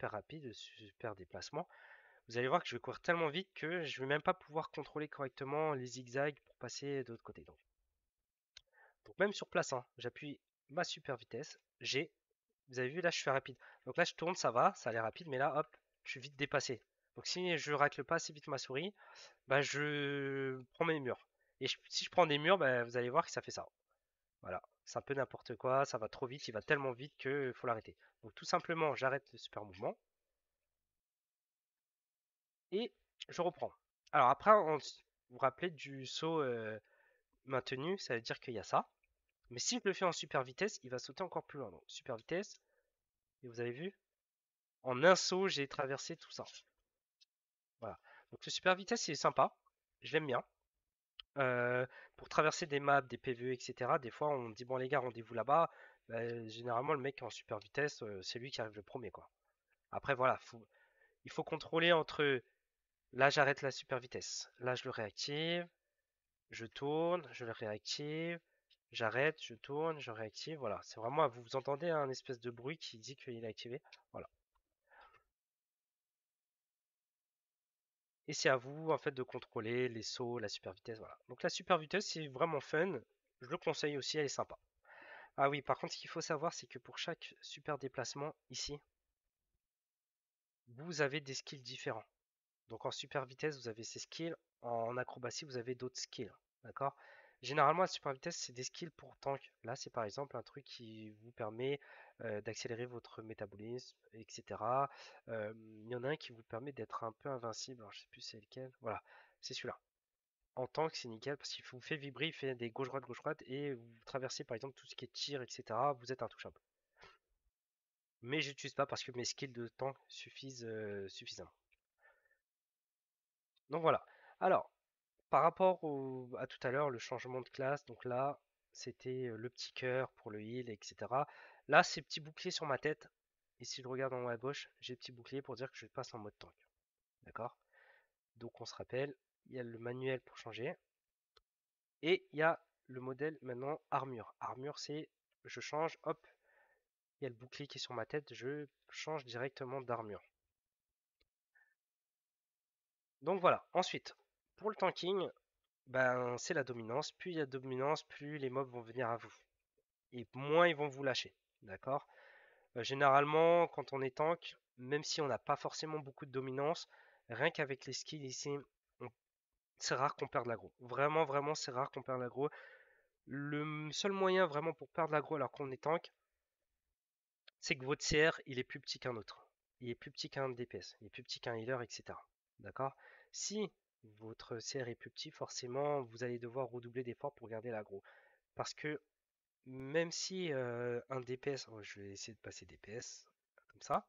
rapide, super déplacement. Vous allez voir que je vais courir tellement vite que je vais même pas pouvoir contrôler correctement les zigzags pour passer de l'autre côté. Donc même sur place, hein, j'appuie ma super vitesse. Vous avez vu là, je suis rapide. Donc là, je tourne, ça va, ça a l'air rapide, mais là, hop, je suis vite dépassé. Donc si je racle pas assez vite ma souris, bah je prends mes murs. Et si je prends des murs, bah, vous allez voir que ça fait ça. Voilà, c'est un peu n'importe quoi, ça va trop vite, il va tellement vite que faut l'arrêter. Donc tout simplement, j'arrête le super mouvement et je reprends. Alors après, vous vous rappelez du saut maintenu, ça veut dire qu'il y a ça. Mais si je le fais en super vitesse, il va sauter encore plus loin. Donc super vitesse, et vous avez vu, en un saut, j'ai traversé tout ça. Voilà. Donc le super vitesse, il est sympa, je l'aime bien. Pour traverser des maps, des PvE, etc. Des fois, on dit bon les gars, rendez-vous là-bas. Bah, généralement, le mec en super vitesse, c'est lui qui arrive le premier, quoi. Après, voilà, il faut contrôler entre là, j'arrête la super vitesse, là, je le réactive, je tourne, je le réactive, j'arrête, je tourne, je réactive. Voilà, c'est vraiment, vous entendez un espèce de bruit qui dit qu'il est activé. Voilà. Et c'est à vous, en fait, de contrôler les sauts, la super vitesse. Voilà. Donc la super vitesse, c'est vraiment fun. Je le conseille aussi, elle est sympa. Ah oui, par contre, ce qu'il faut savoir, c'est que pour chaque super déplacement, ici, vous avez des skills différents. Donc en super vitesse, vous avez ces skills. En acrobatie, vous avez d'autres skills. D'accord? Généralement, la super vitesse, c'est des skills pour tank. Là, c'est par exemple un truc qui vous permet d'accélérer votre métabolisme, etc. Il y en a un qui vous permet d'être un peu invincible. Alors, je sais plus c'est lequel. Voilà, c'est celui-là. En tank, c'est nickel parce qu'il vous fait vibrer, il fait des gauche droite, et vous traversez par exemple tout ce qui est tir, etc. Vous êtes intouchable. Mais j'utilise pas parce que mes skills de tank suffisent suffisamment. Donc voilà. Alors, par rapport à tout à l'heure, le changement de classe, donc là, c'était le petit cœur pour le heal, etc. Là, c'est petit bouclier sur ma tête. Et si je regarde en haut à gauche, j'ai petit bouclier pour dire que je passe en mode tank. D'accord? Donc on se rappelle, il y a le manuel pour changer. Et il y a le modèle maintenant armure. Armure, c'est je change, hop, il y a le bouclier qui est sur ma tête, je change directement d'armure. Donc voilà. Ensuite, pour le tanking, ben, c'est la dominance. Plus il y a de dominance, plus les mobs vont venir à vous. Et moins ils vont vous lâcher. D'accord? Généralement, quand on est tank, même si on n'a pas forcément beaucoup de dominance, rien qu'avec les skills ici, c'est rare qu'on perde l'aggro. Vraiment, vraiment, c'est rare qu'on perde l'aggro. Le seul moyen vraiment pour perdre l'aggro alors qu'on est tank, c'est que votre CR, il est plus petit qu'un autre. Il est plus petit qu'un DPS, il est plus petit qu'un healer, etc. D'accord? Si votre CR est plus petit, forcément, vous allez devoir redoubler d'efforts pour garder l'aggro. Parce que même si un DPS, je vais essayer de passer DPS comme ça.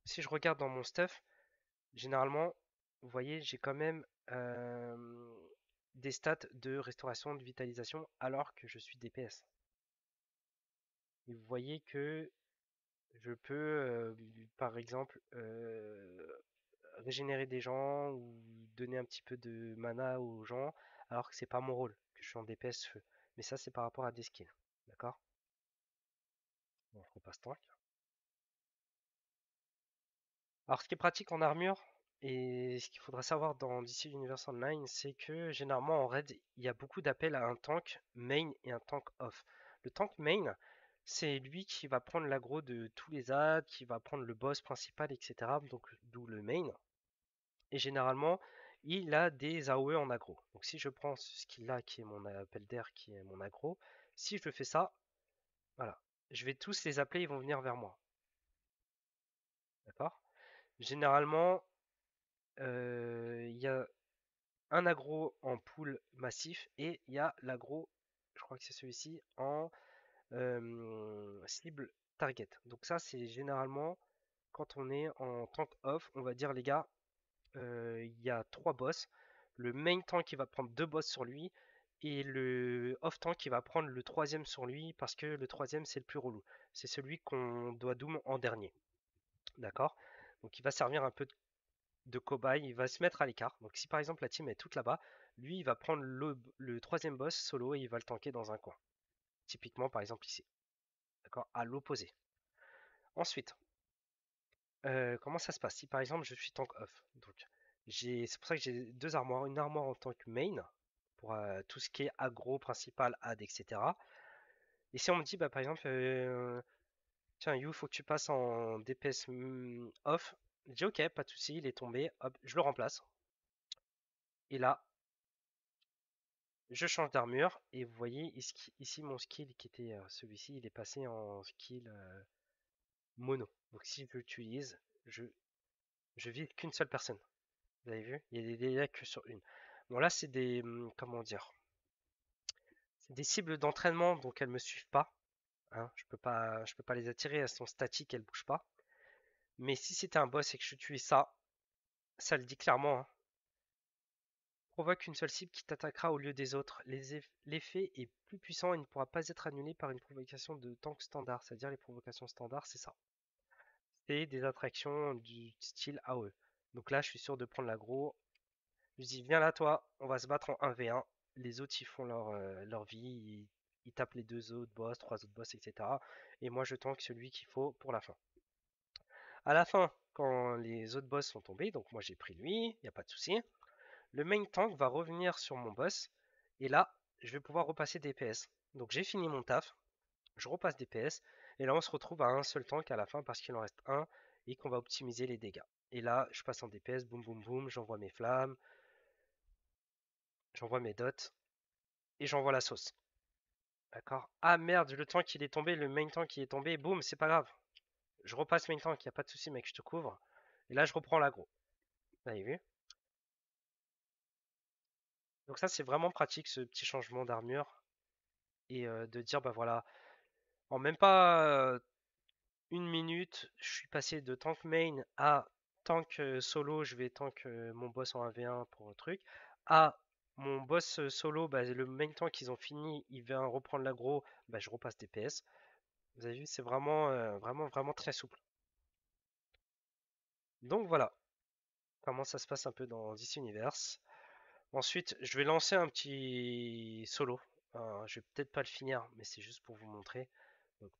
Si je regarde dans mon stuff, généralement, vous voyez, j'ai quand même des stats de restauration de vitalisation alors que je suis DPS. Et vous voyez que je peux, par exemple, régénérer des gens ou donner un petit peu de mana aux gens, alors que c'est pas mon rôle, que je suis en DPS feu. Mais ça, c'est par rapport à des skills. D'accord? Bon, je repasse tank. Alors, ce qui est pratique en armure, et ce qu'il faudra savoir dans DC Universe Online, c'est que généralement en raid, il y a beaucoup d'appels à un tank main et un tank off. Le tank main, c'est lui qui va prendre l'aggro de tous les adds, qui va prendre le boss principal, etc. Donc, d'où le main. Et généralement, il a des AOE en aggro. Donc, si je prends ce skill-là, qui est mon appel d'air, qui est mon aggro, si je fais ça, voilà, je vais tous les appeler, ils vont venir vers moi. D'accord? Généralement, il y a un aggro en pool massif et il y a l'aggro, je crois que c'est celui-ci, en cible target. Donc ça, c'est généralement quand on est en tank off, on va dire les gars, il y a 3 boss. Le main tank qui va prendre 2 boss sur lui et le off tank qui va prendre le troisième sur lui parce que le troisième c'est le plus relou. C'est celui qu'on doit doom en dernier. D'accord? Donc il va servir un peu de cobaye, il va se mettre à l'écart. Donc si par exemple la team est toute là-bas, lui il va prendre le troisième boss solo et il va le tanker dans un coin. Typiquement par exemple ici. D'accord? À l'opposé. Ensuite, comment ça se passe? Si par exemple je suis tank off, donc c'est pour ça que j'ai deux armoires, une armoire en tant que main pour tout ce qui est aggro, principal, ad, etc. Et si on me dit bah par exemple tiens You faut que tu passes en DPS off, je dis ok pas de souci, il est tombé, hop, je le remplace. Et là je change d'armure et vous voyez ici mon skill qui était celui-ci, il est passé en skill mono. Donc si je l'utilise, je vise qu'une seule personne. Vous avez vu? Il y a des dégâts que sur une. Bon là c'est des comment dire? C'est des cibles d'entraînement donc elles me suivent pas. Hein. Je peux pas les attirer, elles sont statiques, elles bougent pas. Mais si c'était un boss et que je tue ça, ça le dit clairement. Hein. Provoque une seule cible qui t'attaquera au lieu des autres. L'effet est plus puissant et ne pourra pas être annulé par une provocation de tank standard. C'est-à-dire les provocations standards, c'est ça. C'est des attractions du style AOE. Donc là, je suis sûr de prendre l'aggro. Je dis, viens là, toi, on va se battre en 1v1. Les autres, ils font leur vie. Ils tapent les deux autres boss, trois autres boss, etc. Et moi, je tank celui qu'il faut pour la fin. À la fin, quand les autres boss sont tombés, donc moi j'ai pris lui, il n'y a pas de souci. Le main tank va revenir sur mon boss. Et là, je vais pouvoir repasser DPS. Donc j'ai fini mon taf. Je repasse DPS. Et là, on se retrouve à un seul tank à la fin parce qu'il en reste un. Et qu'on va optimiser les dégâts. Et là, je passe en DPS. Boum, boum, boum. J'envoie mes flammes. J'envoie mes dots. Et j'envoie la sauce. D'accord? Ah merde, le tank il est tombé. Le main tank il est tombé. Boum, c'est pas grave. Je repasse main tank. Il n'y a pas de souci, mec. Je te couvre. Et là, je reprends l'aggro. Vous avez vu? Donc ça, c'est vraiment pratique ce petit changement d'armure. Et de dire, bah voilà, en même pas une minute, je suis passé de tank main à tank solo, je vais tank mon boss en 1v1 pour un truc, à mon boss solo, bah, le main tank ils ont fini, il vient reprendre l'aggro, bah, je repasse DPS. Vous avez vu, c'est vraiment, vraiment très souple. Donc voilà comment ça se passe un peu dans DC Universe. Ensuite, je vais lancer un petit solo. Je vais peut-être pas le finir, mais c'est juste pour vous montrer. Donc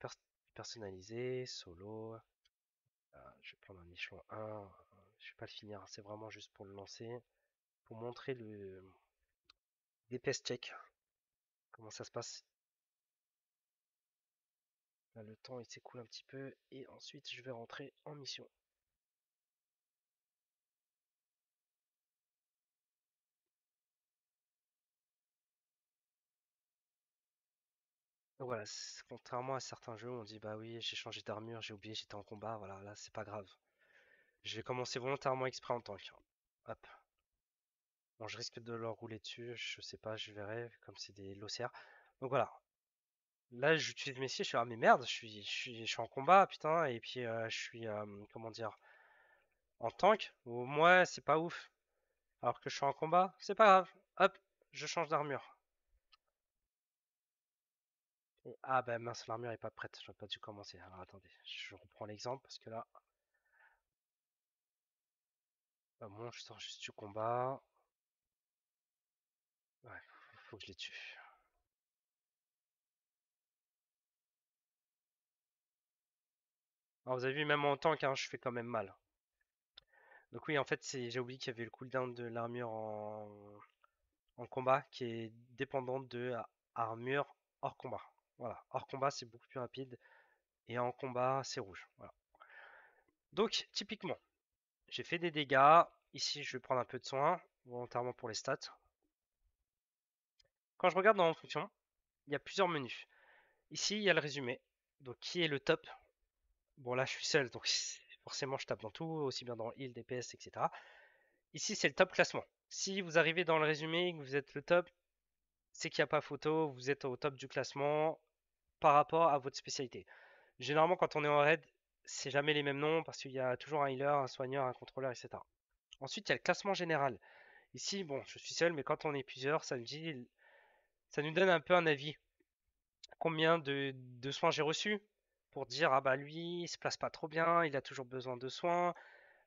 personnalisé, solo. Je vais prendre un échelon 1. Je vais pas le finir, c'est vraiment juste pour le lancer. Pour montrer le DPS check. Comment ça se passe. Là, le temps il s'écoule un petit peu. Et ensuite, je vais rentrer en mission. Donc voilà, contrairement à certains jeux, on dit bah oui, j'ai changé d'armure, j'ai oublié, j'étais en combat. Voilà, là, c'est pas grave. Je vais commencer volontairement exprès en tank. Hop. Bon, je risque de leur rouler dessus, je sais pas, je verrai, comme c'est des locers. Donc voilà. Là, j'utilise mes skills, je suis ah mais merde, je suis en combat, putain, et puis je suis, comment dire, en tank. Ou moi, c'est pas ouf. Alors que je suis en combat, c'est pas grave. Hop, je change d'armure. Ah bah mince, l'armure est pas prête, j'aurais pas dû commencer. Alors attendez, je reprends l'exemple parce que là, bah, bon, je sors juste du combat. Ouais, faut que je les tue. Alors vous avez vu, même en tank, hein, je fais quand même mal. Donc oui, en fait, j'ai oublié qu'il y avait le cooldown de l'armure en combat qui est dépendante de armure hors combat. Voilà, hors combat c'est beaucoup plus rapide et en combat c'est rouge. Voilà. Donc typiquement, j'ai fait des dégâts. Ici, je vais prendre un peu de soin volontairement pour les stats. Quand je regarde dans fonction, il y a plusieurs menus. Ici, il y a le résumé. Donc qui est le top? Bon là, je suis seul, donc forcément je tape dans tout, aussi bien dans heal, DPS, etc. Ici, c'est le top classement. Si vous arrivez dans le résumé et que vous êtes le top, c'est qu'il n'y a pas photo, vous êtes au top du classement par rapport à votre spécialité. Généralement, quand on est en raid, c'est jamais les mêmes noms parce qu'il y a toujours un healer, un soigneur, un contrôleur, etc. Ensuite, il y a le classement général. Ici, bon, je suis seul, mais quand on est plusieurs, ça nous donne un peu un avis. Combien de soins j'ai reçus pour dire, ah bah lui, il se place pas trop bien, il a toujours besoin de soins,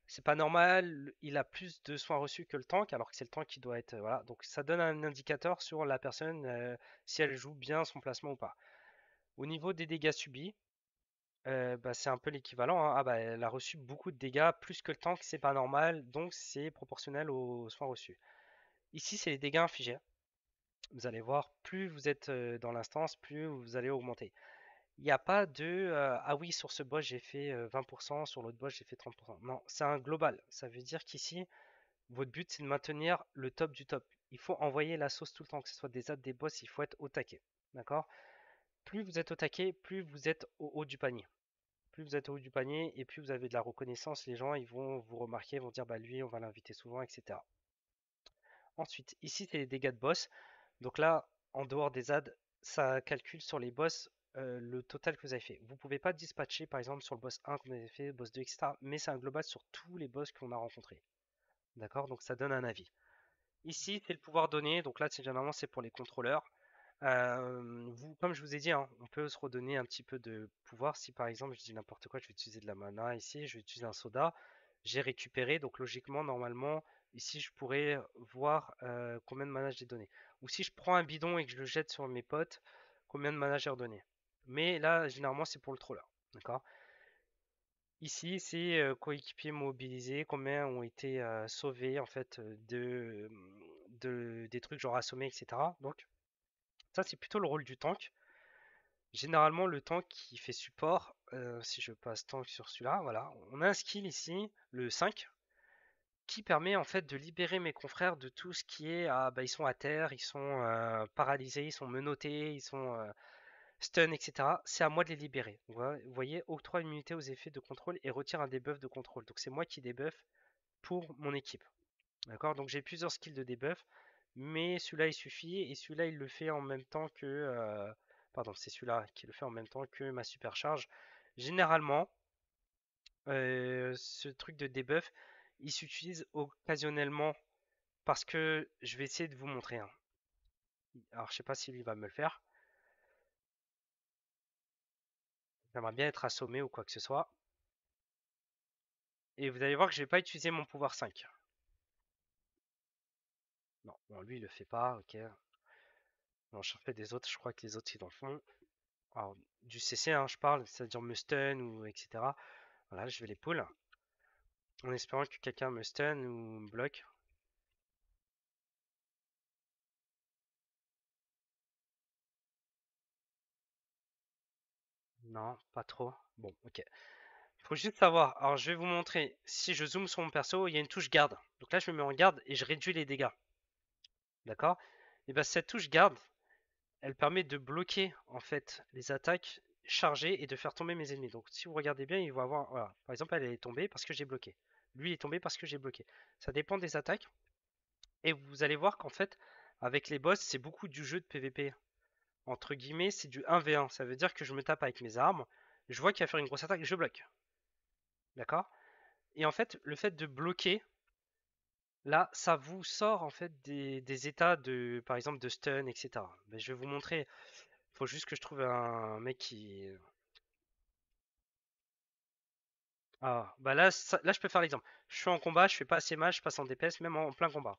c'est pas normal, il a plus de soins reçus que le tank, alors que c'est le tank qui doit être, voilà. Donc ça donne un indicateur sur la personne, si elle joue bien son placement ou pas. Au niveau des dégâts subis, bah, c'est un peu l'équivalent, hein. Ah bah elle a reçu beaucoup de dégâts, plus que le tank, c'est pas normal, donc c'est proportionnel aux soins reçus. Ici, c'est les dégâts infligés. Vous allez voir, plus vous êtes dans l'instance, plus vous allez augmenter. Il n'y a pas de ah oui, sur ce boss j'ai fait 20%, sur l'autre boss j'ai fait 30%. Non, c'est un global. Ça veut dire qu'ici, votre but c'est de maintenir le top du top. Il faut envoyer la sauce tout le temps, que ce soit des adds, des boss, il faut être au taquet. D'accord? Plus vous êtes au taquet, plus vous êtes au haut du panier. Plus vous êtes au haut du panier et plus vous avez de la reconnaissance, les gens ils vont vous remarquer, vont dire bah lui on va l'inviter souvent, etc. Ensuite, ici c'est les dégâts de boss. Donc là, en dehors des adds, ça calcule sur les boss le total que vous avez fait. Vous ne pouvez pas dispatcher par exemple sur le boss 1 qu'on avait fait, boss 2, etc. Mais c'est un global sur tous les boss qu'on a rencontrés. D'accord? Donc ça donne un avis. Ici, c'est le pouvoir donné. Donc là, généralement, c'est pour les contrôleurs. Comme je vous ai dit, hein, on peut se redonner un petit peu de pouvoir. Si par exemple, je dis n'importe quoi, je vais utiliser de la mana ici, je vais utiliser un soda, j'ai récupéré. Donc logiquement, normalement, ici, je pourrais voir combien de mana j'ai donné. Ou si je prends un bidon et que je le jette sur mes potes, combien de mana j'ai redonné. Mais là, généralement, c'est pour le troller. D'accord? Ici, c'est coéquipiers mobilisés, combien ont été sauvés en fait des trucs genre assommés, etc. Donc ça, c'est plutôt le rôle du tank. Généralement, le tank qui fait support, si je passe tank sur celui-là, voilà, on a un skill ici, le 5, qui permet en fait de libérer mes confrères de tout ce qui est, ah bah ils sont à terre, ils sont paralysés, ils sont menottés, ils sont stun, etc. C'est à moi de les libérer. Vous voyez, octroie une immunité aux effets de contrôle et retire un debuff de contrôle. Donc c'est moi qui debuff pour mon équipe. D'accord? Donc j'ai plusieurs skills de debuff, mais celui-là il suffit et celui-là il le fait en même temps que pardon, c'est celui-là qui le fait en même temps que ma supercharge. Généralement, ce truc de debuff, il s'utilise occasionnellement parce que je vais essayer de vous montrer un. Alors je sais pas si lui va me le faire. J'aimerais bien être assommé ou quoi que ce soit. Et vous allez voir que je vais pas utiliser mon pouvoir 5. Non, bon, lui il le fait pas, ok. Non, je fais des autres, je crois que les autres ils en font. Alors, du CC, hein, je parle, c'est-à-dire me stun ou etc. Voilà, je vais les pull. En espérant que quelqu'un me stun ou me bloque. Non, pas trop. Bon, ok. Faut juste savoir. Alors, je vais vous montrer. Si je zoome sur mon perso, il y a une touche garde. Donc là, je me mets en garde et je réduis les dégâts. D'accord? Et bien, cette touche garde, elle permet de bloquer en fait les attaques chargées et de faire tomber mes ennemis. Donc, si vous regardez bien, il va avoir. Voilà. Par exemple, elle est tombée parce que j'ai bloqué. Lui, il est tombé parce que j'ai bloqué. Ça dépend des attaques. Et vous allez voir qu'en fait, avec les boss, c'est beaucoup du jeu de PVP. Entre guillemets, c'est du 1v1. Ça veut dire que je me tape avec mes armes, je vois qu'il va faire une grosse attaque, je bloque. D'accord? Et en fait, le fait de bloquer, là, ça vous sort en fait des états de, par exemple, de stun, etc. Mais je vais vous montrer. Il faut juste que je trouve un mec qui. Ah, bah là, là, je peux faire l'exemple. Je suis en combat, je fais pas assez mal, je passe en DPS, même en plein combat.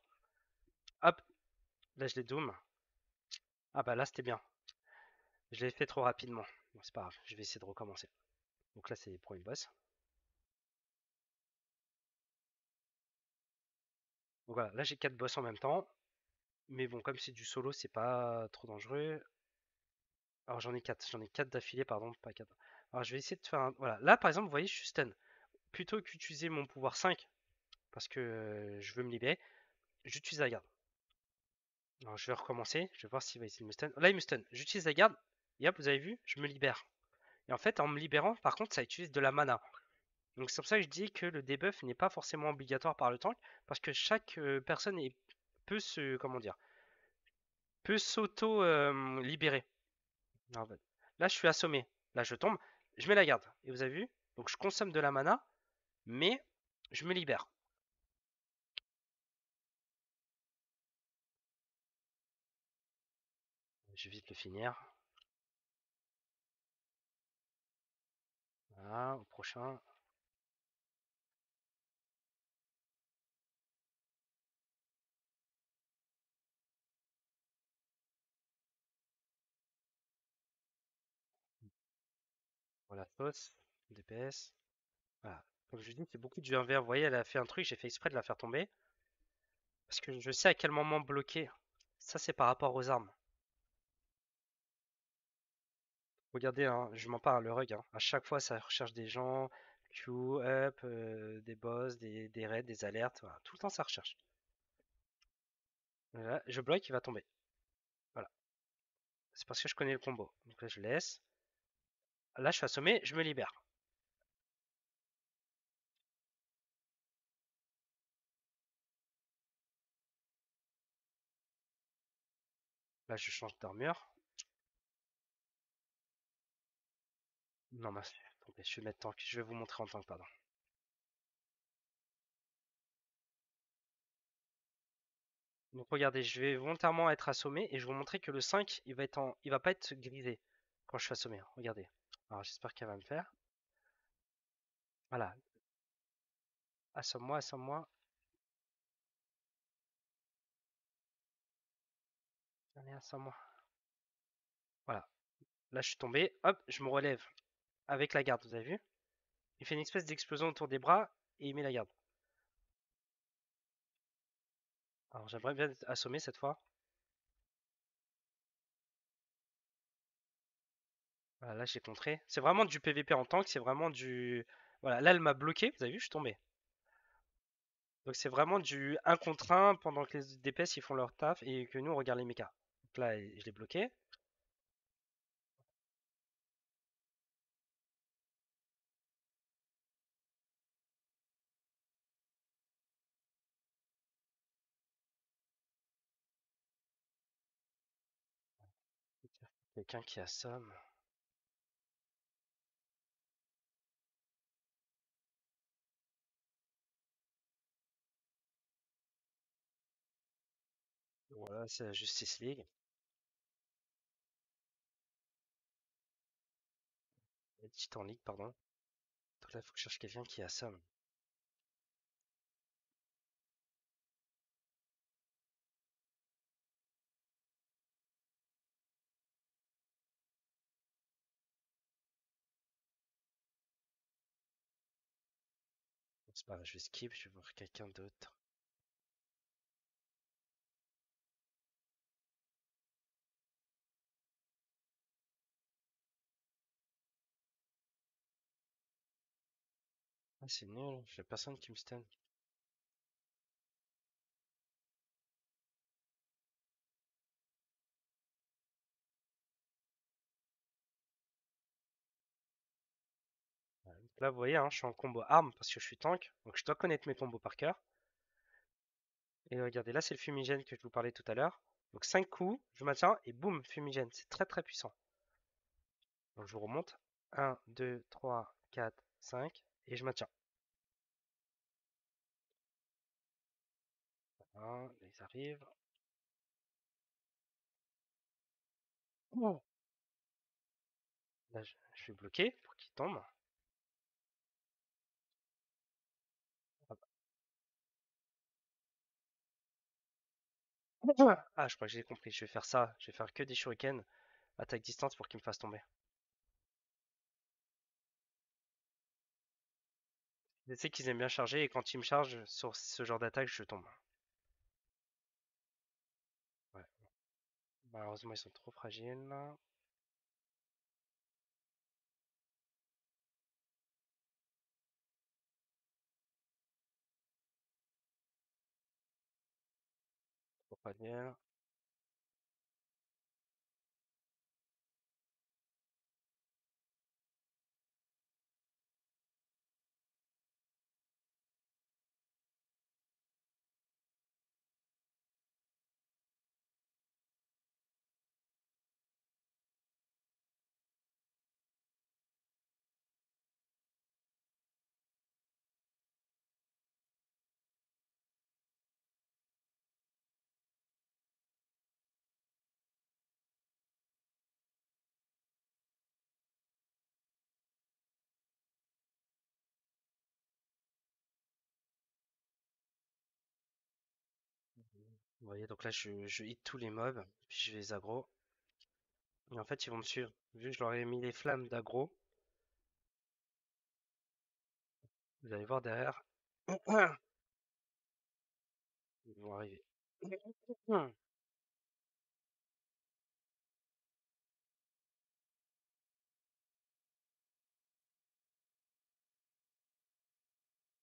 Hop, là, je les doom. Ah bah là, c'était bien. Je l'ai fait trop rapidement. Bon, c'est pas grave, je vais essayer de recommencer. Donc là, c'est le premier boss. Donc voilà, là j'ai 4 boss en même temps. Mais bon, comme c'est du solo, c'est pas trop dangereux. Alors j'en ai 4 d'affilée, pardon, pas 4. Alors je vais essayer de faire un. Voilà, là par exemple, vous voyez, je suis stun. Plutôt qu'utiliser mon pouvoir 5, parce que je veux me libérer, j'utilise la garde. Alors je vais recommencer, je vais voir s'il va essayer de me stun. Là il me stun, j'utilise la garde, et hop, vous avez vu, je me libère. Et en fait, en me libérant, par contre, ça utilise de la mana. Donc c'est pour ça que je dis que le debuff n'est pas forcément obligatoire par le tank, parce que chaque personne est peut se, comment dire, peut s'auto libérer. En fait. Là, je suis assommé. Là, je tombe. Je mets la garde. Et vous avez vu? Donc, je consomme de la mana, mais je me libère. Je vais vite le finir. Voilà, au prochain. Voilà, sauce, DPS. Voilà. Comme je dis, c'est beaucoup du 1v1. Vous voyez, elle a fait un truc, j'ai fait exprès de la faire tomber. Parce que je sais à quel moment bloquer. Ça, c'est par rapport aux armes. Regardez, hein, je m'en parle, le rug. Hein. À chaque fois, ça recherche des gens, queue, up, des boss, des raids, des alertes. Voilà. Tout le temps, ça recherche. Là, je bloque, il va tomber. Voilà. C'est parce que je connais le combo. Donc là, je laisse. Là, je suis assommé, je me libère. Là, je change d'armure. Non, mais attendez, je vais mettre tank. Je vais vous montrer en tank, pardon. Donc regardez, je vais volontairement être assommé et je vais vous montrer que le 5, il va pas être grisé quand je suis assommé. Hein. Regardez. Alors j'espère qu'elle va me faire. Voilà. Assomme-moi, assomme-moi. Allez, assomme-moi. Voilà. Là, je suis tombé. Hop, je me relève avec la garde, vous avez vu? Il fait une espèce d'explosion autour des bras et il met la garde. Alors j'aimerais bien être assommé cette fois. Voilà, là j'ai contré. C'est vraiment du PVP en tank, c'est vraiment du... Voilà, là elle m'a bloqué, vous avez vu, je suis tombé. Donc c'est vraiment du 1 contre 1 pendant que les DPS ils font leur taf et que nous on regarde les mechas. Donc là je l'ai bloqué. Quelqu'un qui assomme. Voilà, c'est la Justice League. La Titan League, pardon. Donc là il faut que je cherche quelqu'un qui assomme. C'est pas grave, je vais skip, je vais voir quelqu'un d'autre. Ah c'est nul, j'ai personne qui me stun. Ouais. Donc là vous voyez, hein, je suis en combo arme parce que je suis tank. Donc je dois connaître mes combos par cœur. Et regardez, là c'est le fumigène que je vous parlais tout à l'heure. Donc 5 coups, je maintiens et boum, fumigène. C'est très très puissant. Donc je vous remonte. 1, 2, 3, 4, 5. Et je maintiens. Voilà, ils arrivent. Oh. Là je suis bloqué pour qu'ils tombent. Ah, je crois que j'ai compris. Je vais faire ça. Je vais faire que des shurikens. Attaque distance pour qu'ils me fassent tomber. Je sais qu'ils aiment bien charger et quand ils me chargent sur ce genre d'attaque, je tombe. Ouais. Malheureusement, ils sont trop fragiles là. Trop fragiles. Vous voyez, donc là, je hit tous les mobs, puis je les aggro. Et en fait, ils vont me suivre. Vu que je leur ai mis les flammes d'aggro, vous allez voir derrière. Ils vont arriver.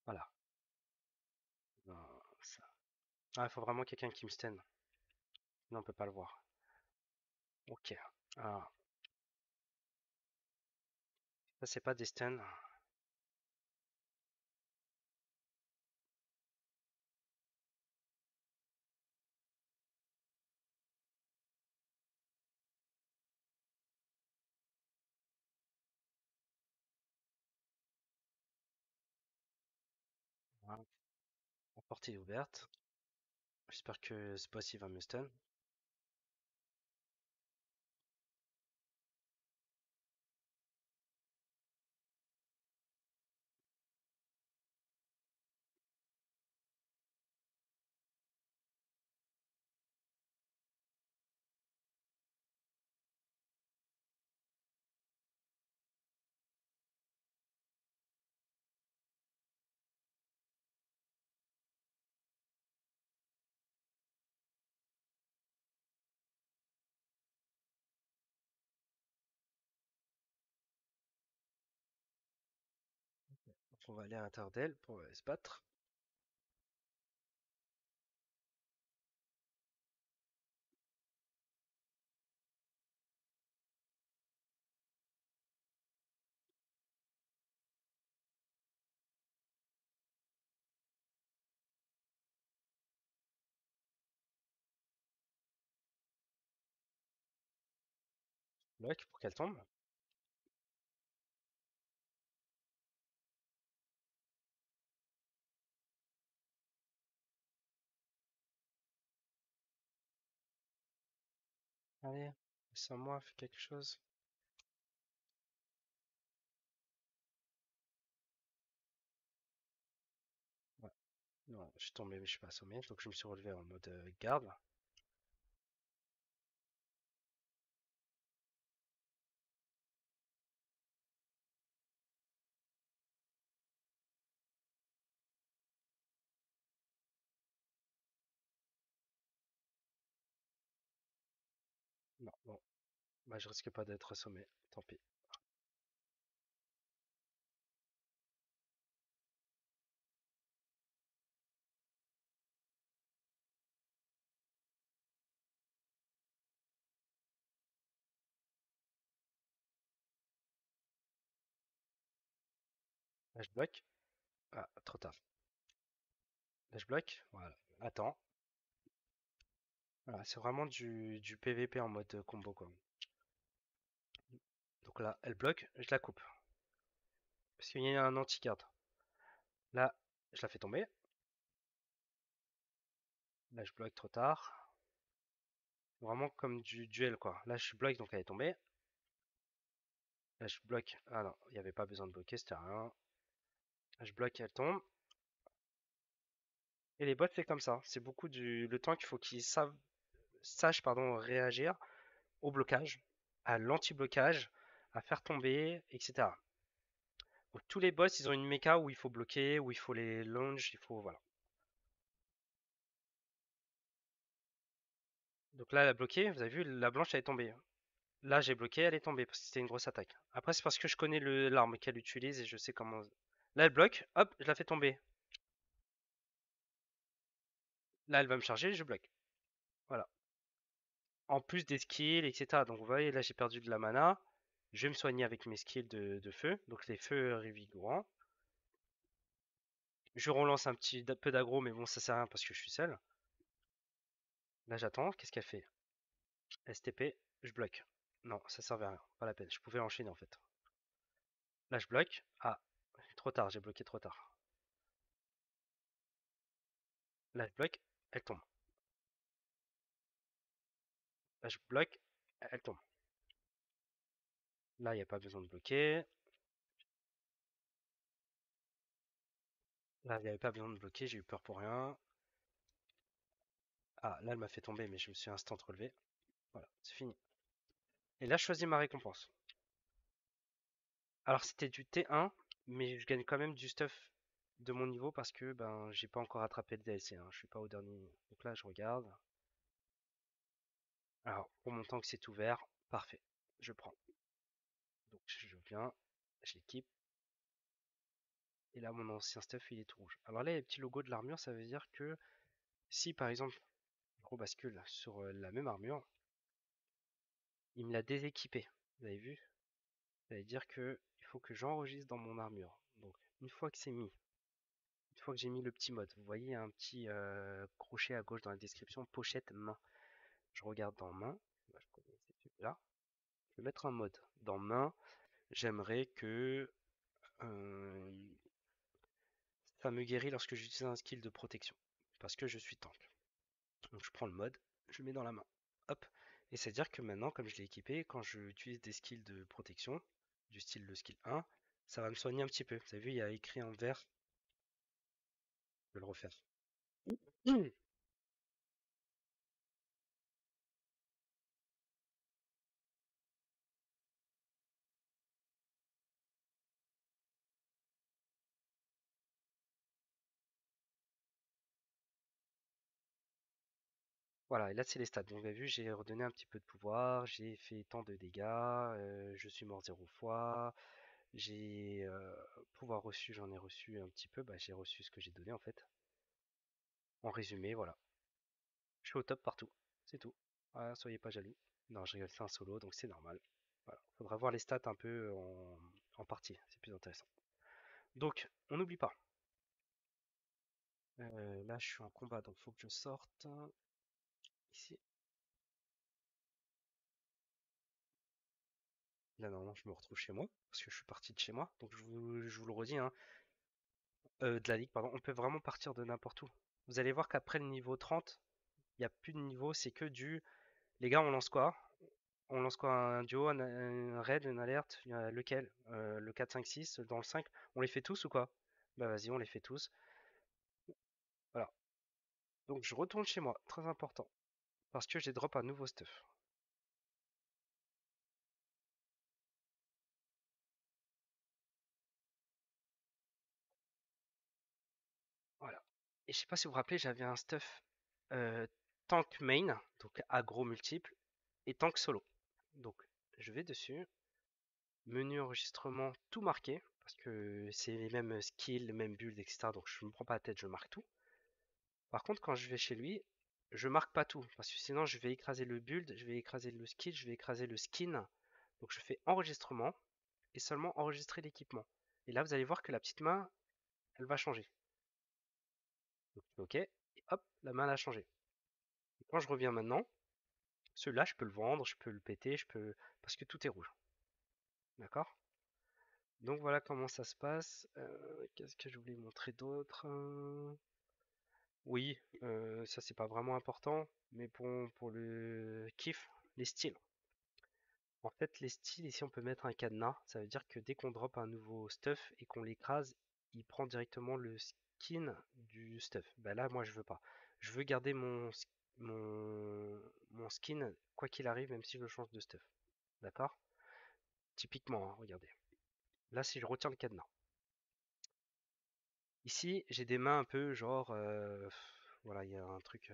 Voilà. Non, ça. Ah, il faut vraiment quelqu'un qui me stun. Sinon, on peut pas le voir. Ok. Alors, ça, c'est pas des stuns. Voilà. La porte est ouverte. J'espère que ce boss il va me stun. Donc, on va aller à l'intérieur d'elle pour se battre. Bloc pour qu'elle tombe. Allez, sans moi, fais quelque chose. Ouais. Non, je suis tombé, mais je suis pas assommé, donc je me suis relevé en mode garde. Non, bon, bah je risque pas d'être assommé, tant pis. Là je bloque. Ah, trop tard. Là je bloque. Voilà. Attends. Voilà, c'est vraiment du PVP en mode combo quoi. Donc là, elle bloque, je la coupe. Parce qu'il y a un anti-garde. Là, je la fais tomber. Là, je bloque trop tard. Vraiment comme du duel, quoi. Là, je bloque, donc elle est tombée. Là, je bloque. Ah non, il n'y avait pas besoin de bloquer, c'était rien. Là, je bloque, elle tombe. Et les bots, c'est comme ça. C'est beaucoup le temps qu'il faut qu'ils sachent pardon, réagir au blocage, à l'anti-blocage, à faire tomber, etc. Donc, tous les boss, ils ont une méca où il faut bloquer, où il faut les launch, il faut. Voilà. Donc là, elle a bloqué, vous avez vu, la blanche, elle est tombée. Là, j'ai bloqué, elle est tombée parce que c'était une grosse attaque. Après, c'est parce que je connais l'arme qu'elle utilise et je sais comment. Là, elle bloque, hop, je la fais tomber. Là, elle va me charger, je bloque. Voilà. En plus des skills, etc. Donc, vous voyez, là, j'ai perdu de la mana. Je vais me soigner avec mes skills de feu. Donc, les feux revigorants. Je relance un petit peu d'aggro, mais bon, ça sert à rien parce que je suis seul. Là, j'attends. Qu'est-ce qu'elle fait? STP, je bloque. Non, ça servait à rien. Pas la peine. Je pouvais enchaîner en fait. Là, je bloque. Ah, trop tard, j'ai bloqué trop tard. Là, je bloque. Elle tombe. Là, je bloque. Elle tombe. Là, il n'y a pas besoin de bloquer. Là, il n'y avait pas besoin de bloquer, j'ai eu peur pour rien. Ah, là, elle m'a fait tomber, mais je me suis instant relevé. Voilà, c'est fini. Et là, je choisis ma récompense. Alors, c'était du T1, mais je gagne quand même du stuff de mon niveau parce que ben j'ai pas encore attrapé le DLC, hein. Je suis pas au dernier. Donc là, je regarde. Alors, pour mon tank, c'est ouvert. Parfait. Je prends. Donc, je viens, je l'équipe. Et là, mon ancien stuff, il est tout rouge. Alors là, les petits logos de l'armure, ça veut dire que si, par exemple, je rebascule sur la même armure, il me l'a déséquipé. Vous avez vu? Ça veut dire que il faut que j'enregistre dans mon armure. Donc, une fois que c'est mis, une fois que j'ai mis le petit mode, vous voyez, il y a un petit crochet à gauche dans la description, pochette main. Je regarde dans main. Bah, là. Je vais mettre un mode. Dans main, j'aimerais que ça me guérit lorsque j'utilise un skill de protection. Parce que je suis tank. Donc je prends le mode, je le mets dans la main. Hop. Et c'est-à-dire que maintenant, comme je l'ai équipé, quand j'utilise des skills de protection, du style le skill 1, ça va me soigner un petit peu. Vous avez vu, il y a écrit en vert. Je vais le refaire. Voilà, et là c'est les stats. Donc vous avez vu, j'ai redonné un petit peu de pouvoir, j'ai fait tant de dégâts, je suis mort 0 fois, j'ai pouvoir reçu, j'en ai reçu un petit peu, bah, j'ai reçu ce que j'ai donné en fait. En résumé, voilà. Je suis au top partout, c'est tout. Ah, soyez pas jaloux. Non, je rigole, c'est un solo, donc c'est normal. Voilà. Faudra voir les stats un peu en partie, c'est plus intéressant. Donc, on n'oublie pas. Là, je suis en combat, donc faut que je sorte. Ici. Là, normalement, je me retrouve chez moi, parce que je suis parti de chez moi. Donc, je vous le redis, hein, de la ligue, pardon, on peut vraiment partir de n'importe où. Vous allez voir qu'après le niveau 30, il n'y a plus de niveau, c'est que du... Les gars, on lance quoi? On lance quoi? Un duo, un raid, une alerte? Lequel? Le 4, 5, 6, dans le 5? On les fait tous ou quoi? Bah vas-y, on les fait tous. Voilà. Donc je retourne chez moi, très important. Parce que j'ai drop un nouveau stuff. Voilà. Et je sais pas si vous vous rappelez, j'avais un stuff euh, tank main, donc aggro multiple, et tank solo. Donc je vais dessus, menu enregistrement, tout marqué, parce que c'est les mêmes skills, les mêmes builds, etc. Donc je me prends pas la tête, je marque tout. Par contre, quand je vais chez lui, je marque pas tout, parce que sinon je vais écraser le build, je vais écraser le skill, je vais écraser le skin. Donc je fais enregistrement, et seulement enregistrer l'équipement. Et là, vous allez voir que la petite main, elle va changer. Donc, ok, et hop, la main elle a changé. Et quand je reviens maintenant, celui-là, je peux le vendre, je peux le péter, je peux... parce que tout est rouge. D'accord? Donc voilà comment ça se passe. Qu'est-ce que je voulais montrer d'autre? Oui, ça c'est pas vraiment important, mais pour le kiff, les styles. En fait, les styles, ici on peut mettre un cadenas. Ça veut dire que dès qu'on drop un nouveau stuff et qu'on l'écrase, il prend directement le skin du stuff. Bah là, moi je veux pas. Je veux garder mon skin, quoi qu'il arrive, même si je change de stuff. D'accord? Typiquement, hein, regardez. Là, si je retiens le cadenas. Ici, j'ai des mains un peu genre, voilà, il y a un truc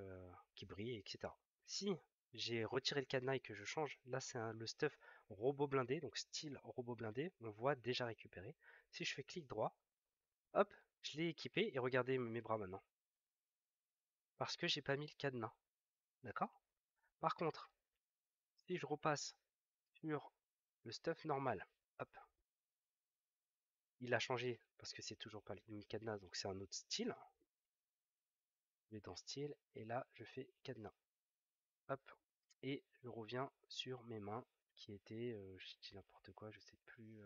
qui brille, etc. Si j'ai retiré le cadenas et que je change, là c'est le stuff robot blindé, donc style robot blindé, on voit déjà récupéré. Si je fais clic droit, hop, je l'ai équipé et regardez mes bras maintenant. Parce que j'ai pas mis le cadenas, d'accord? Par contre, si je repasse sur le stuff normal, hop, il a changé parce que c'est toujours pas le cadenas, donc c'est un autre style. Je vais dans style et là je fais cadenas. Hop, et je reviens sur mes mains qui étaient, je dis n'importe quoi, je sais plus,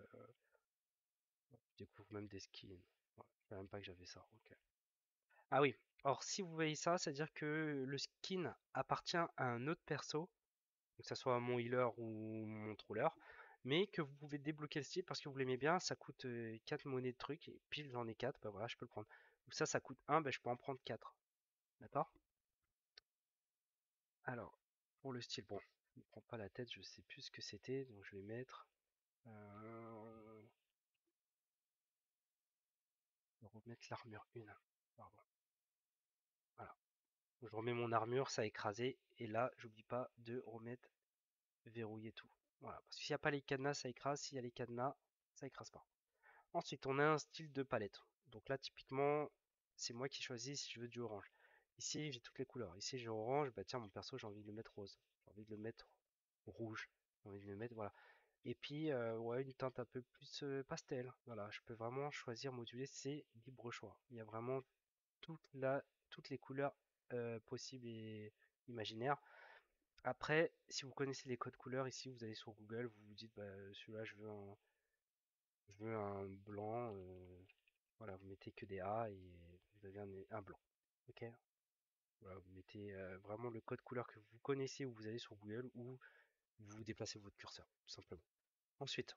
je découvre même des skins. Ouais, je savais même pas que j'avais ça. Ok. Ah oui, alors si vous voyez ça, c'est-à-dire que le skin appartient à un autre perso, que ce soit mon healer ou mon troller, mais que vous pouvez débloquer le style parce que vous l'aimez bien, ça coûte 4 monnaies de trucs, et pile j'en ai 4, bah voilà, je peux le prendre. Ou ça coûte 1, bah je peux en prendre 4. D'accord? Alors, pour le style, bon, je ne prends pas la tête, je sais plus ce que c'était, donc je vais mettre. Je vais remettre l'armure 1. Pardon. Voilà. Je remets mon armure, ça a écrasé, et là, j'oublie pas de remettre verrouiller tout. Voilà, parce que s'il n'y a pas les cadenas, ça écrase, s'il y a les cadenas, ça écrase pas. Ensuite, on a un style de palette. Donc là, typiquement, c'est moi qui choisis si je veux du orange. Ici, j'ai toutes les couleurs. Ici, j'ai orange, bah tiens, mon perso, j'ai envie de le mettre rose. J'ai envie de le mettre rouge. J'ai envie de le mettre, voilà. Et puis, ouais, une teinte un peu plus pastel. Voilà, je peux vraiment choisir, moduler, c'est libre choix. Il y a vraiment toutes les couleurs possibles et imaginaires. Après, si vous connaissez les codes couleurs, ici, vous allez sur Google, vous vous dites, bah, celui-là, je veux un blanc. Voilà, vous mettez que des A et vous avez un blanc. Ok? Voilà, vous mettez vraiment le code couleur que vous connaissez ou vous allez sur Google ou vous déplacez votre curseur, tout simplement. Ensuite,